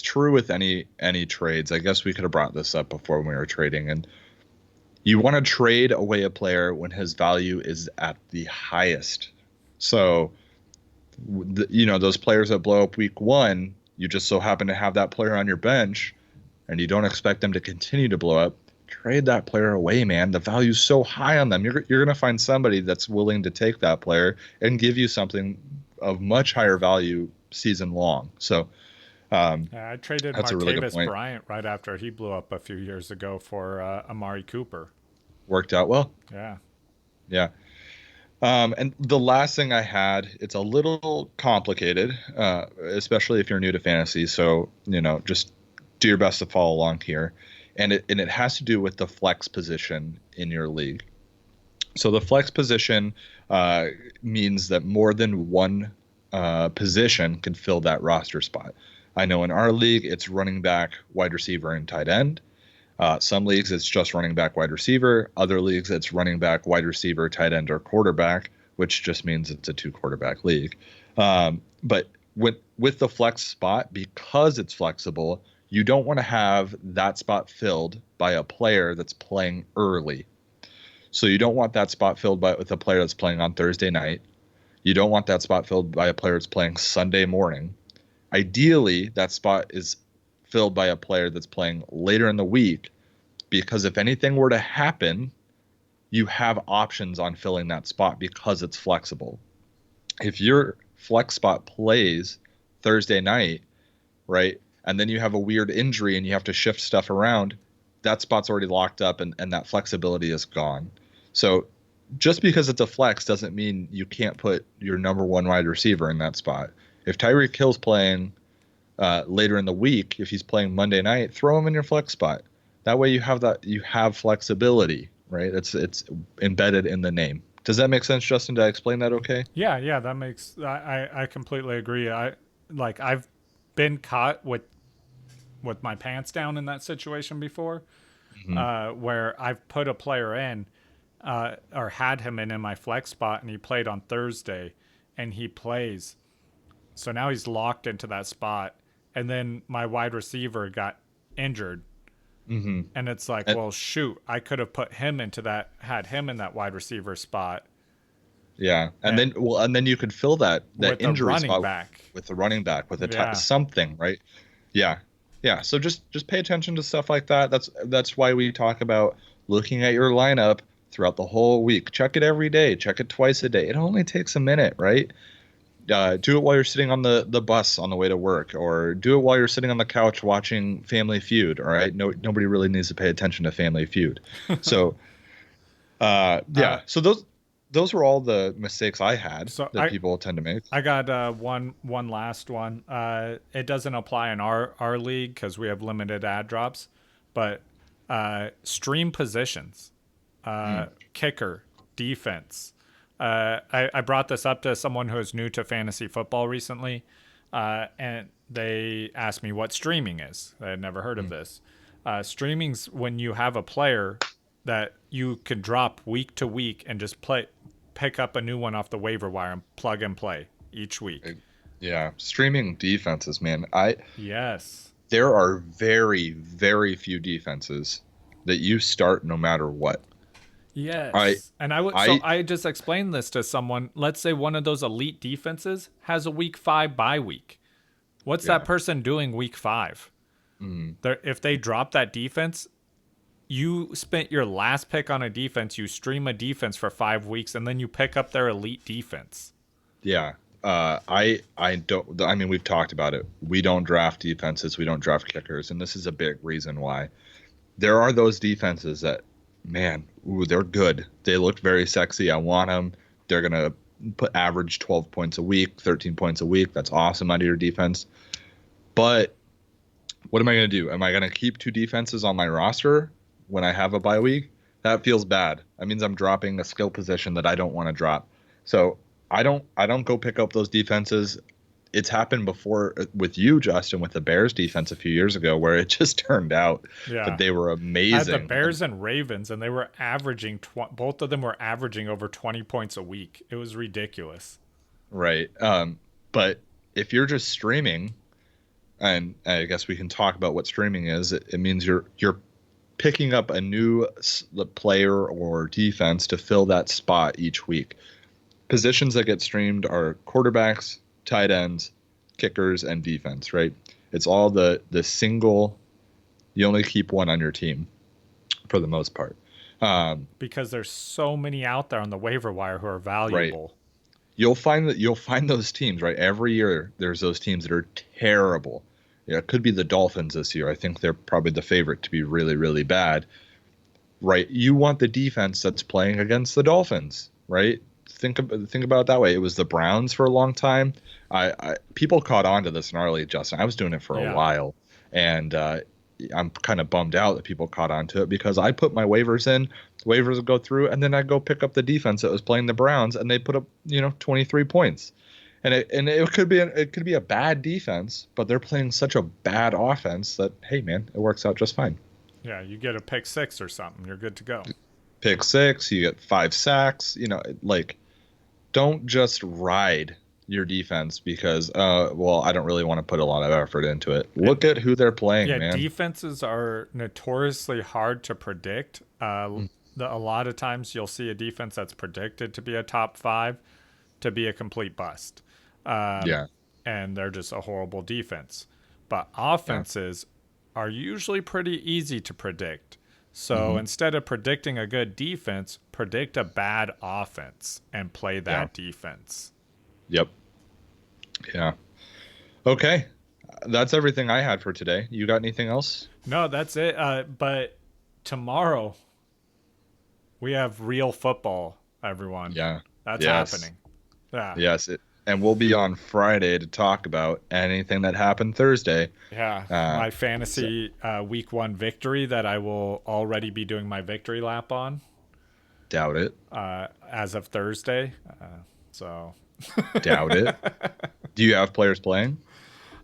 true with any trades. I guess we could have brought this up before when we were trading. And you want to trade away a player when his value is at the highest. So, those players that blow up week 1, you just so happen to have that player on your bench and you don't expect them to continue to blow up. Trade that player away, man. The value's so high on them. You're going to find somebody that's willing to take that player and give you something of much higher value season long. So I traded that's a really good Martavis point. Bryant right after he blew up a few years ago for Amari Cooper. Worked out well. Yeah. Yeah. And the last thing I had, it's a little complicated, especially if you're new to fantasy. So, just do your best to follow along here. And it has to do with the flex position in your league. So the flex position means that more than one position can fill that roster spot. I know in our league, it's running back, wide receiver, and tight end. Some leagues, it's just running back, wide receiver. Other leagues, it's running back, wide receiver, tight end, or quarterback, which just means it's a 2-quarterback league. But with the flex spot, because it's flexible, you don't want to have that spot filled by a player that's playing early. So you don't want that spot filled with a player that's playing on Thursday night. You don't want that spot filled by a player that's playing Sunday morning. Ideally, that spot is filled by a player that's playing later in the week, because if anything were to happen, you have options on filling that spot because it's flexible. If your flex spot plays Thursday night, right, and then you have a weird injury and you have to shift stuff around, that spot's already locked up and that flexibility is gone. So just because it's a flex doesn't mean you can't put your number one wide receiver in that spot. If Tyreek Hill's playing later in the week, if he's playing Monday night, throw him in your flex spot. That way you have flexibility, right? It's embedded in the name. Does that make sense, Justin? Did I explain that okay? Yeah, that makes I completely agree. I've been caught with my pants down in that situation before, Hmm. where I've put a player in, or had him in my flex spot, and he played on Thursday, and he plays. So now he's locked into that spot, and then my wide receiver got injured, Hmm. and it's like, And well, shoot, I could have put him had him in that wide receiver spot, yeah, and and then you could fill that with a injury running spot back. with the running back with Yeah, something, right? Yeah. Yeah. So just pay attention to stuff like that. That's why we talk about looking at your lineup throughout the whole week. Check it every day. Check it twice a day. It only takes a minute, right? Do it while you're sitting on the bus on the way to work, or do it while you're sitting on the couch watching Family Feud. All right. No, nobody really needs to pay attention to Family Feud. So uh, yeah. So those were all the mistakes I had so that people tend to make. I got one last one. It doesn't apply in our league because we have limited ad drops, but stream positions, Mm, kicker, defense. I brought this up to someone who is new to fantasy football recently, and they asked me what streaming is. I had never heard of mm, this. Streaming's when you have a player that you can drop week to week and just pick up a new one off the waiver wire and plug and play each week. it- yeah. Streaming defenses, man. I Yes. There are very, very few defenses that you start no matter what. I Yes. And so I I just explained this to someone. Let's say one of those elite defenses has a week 5 bye week. What's that yeah. person doing week 5? Mm, If they drop that defense, you spent your last pick on a defense, you stream a defense for 5 weeks, and then you pick up their elite defense. yeah. I don't. I mean, we've talked about it. We don't draft defenses. We don't draft kickers, and this is a big reason why. There are those defenses that, man, ooh, they're good. They look very sexy. I want them. They're gonna put average 12 points a week, 13 points a week. That's awesome out of your defense. But what am I gonna do? Am I gonna keep two defenses on my roster when I have a bye week? That feels bad. That means I'm dropping a skill position that I don't want to drop. So I don't go pick up those defenses. It's happened before with you, Justin, with the Bears defense a few years ago, where it just turned out that Yeah. they were I had the amazing. Bears and Ravens, and they were averaging, both of them were averaging over 20 points a week. It was ridiculous. Right. But if you're just streaming, and I guess we can talk about what streaming is. It means you're picking up a new player or defense to fill that spot each week. Positions that get streamed are quarterbacks, tight ends, kickers, and defense. Right. It's all the single. You only keep one on your team for the most part. Because there's so many out there on the waiver wire who are Right. valuable. You'll find those teams, right? Every year there's those teams that are terrible. Yeah, it could be the Dolphins this year. I think they're probably the favorite to be really, really bad. Right. You want the defense that's playing against the Dolphins, right? Think about it that way. It was the Browns for a long time. People caught on to this in our league, Justin. I was doing it for a Yeah. while, and I'm kind of bummed out that people caught on to it because I put my waivers in, waivers would go through, and then I go pick up the defense that was playing the Browns, and they put up 23 points, and it could be a bad defense, but they're playing such a bad offense that hey man, it works out just fine. Yeah, you get a pick 6 or something, you're good to go. Pick six, you get 5 sacks, like don't just ride your defense because well I don't really want to put a lot of effort into it. Look at who they're playing, Yeah, man. defenses are notoriously hard to predict. A lot of times you'll see a defense that's predicted to be a top 5 to be a complete bust. Yeah. And they're just a horrible defense. But Yeah. offenses are usually pretty easy to predict. So Hmm. instead of predicting a good defense, predict a bad offense and play Yeah. that defense. Yep. Yeah. Okay. That's everything I had for today. You got anything else? No, that's it. But tomorrow we have real football, everyone. Yeah. That's Yes. happening. Yeah. Yes. and we'll be on Friday to talk about anything that happened Thursday. Yeah, my fantasy week 1 victory that I will already be doing my victory lap on. Doubt it. As of Thursday. So. Doubt it. Do you have players playing?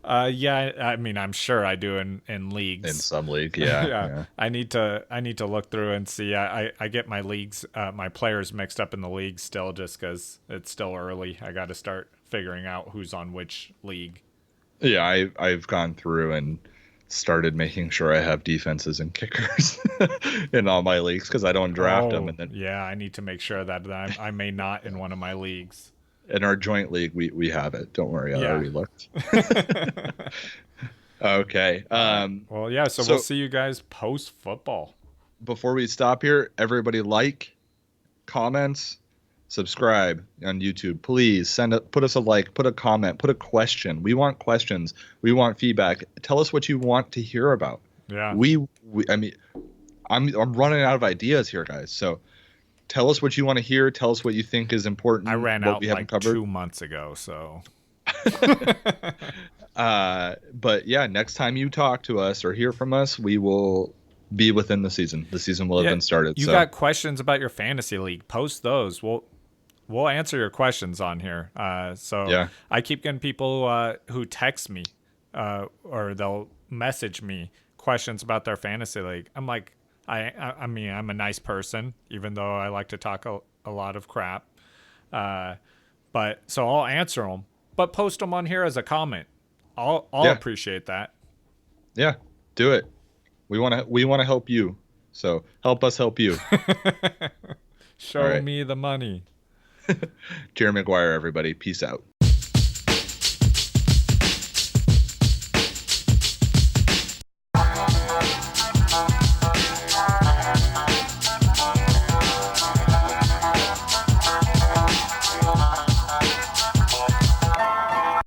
Yeah, I mean, I'm sure I do in leagues. In some league, yeah. Yeah. I need to look through and see. I get my leagues, my players mixed up in the league still, just because it's still early. I got to start figuring out who's on which league. Yeah, I've gone through and started making sure I have defenses and kickers in all my leagues because I don't draft them. And then yeah, I need to make sure that I may not in one of my leagues. In our joint league, we have it. Don't worry, I already looked. Okay. Well, yeah. So we'll see you guys post football. Before we stop here, everybody like, comments, subscribe on YouTube. Please put us a like, put a comment, put a question. We want questions. We want feedback. Tell us what you want to hear about. Yeah. I mean, I'm running out of ideas here, guys. So tell us what you want to hear. Tell us what you think is important. I ran out like 2 months ago, so. But yeah, next time you talk to us or hear from us, we will be within the season. The season will have been started. You got questions about your fantasy league? Post those. We'll answer your questions on here. I keep getting people who text me or they'll message me questions about their fantasy league. I'm like, I mean, I'm a nice person, even though I like to talk a lot of crap. But so I'll answer them, but post them on here as a comment. I'll appreciate that. Yeah, do it. We want to help you. So help us help you. Show me the money. Jerry Maguire, everybody. Peace out.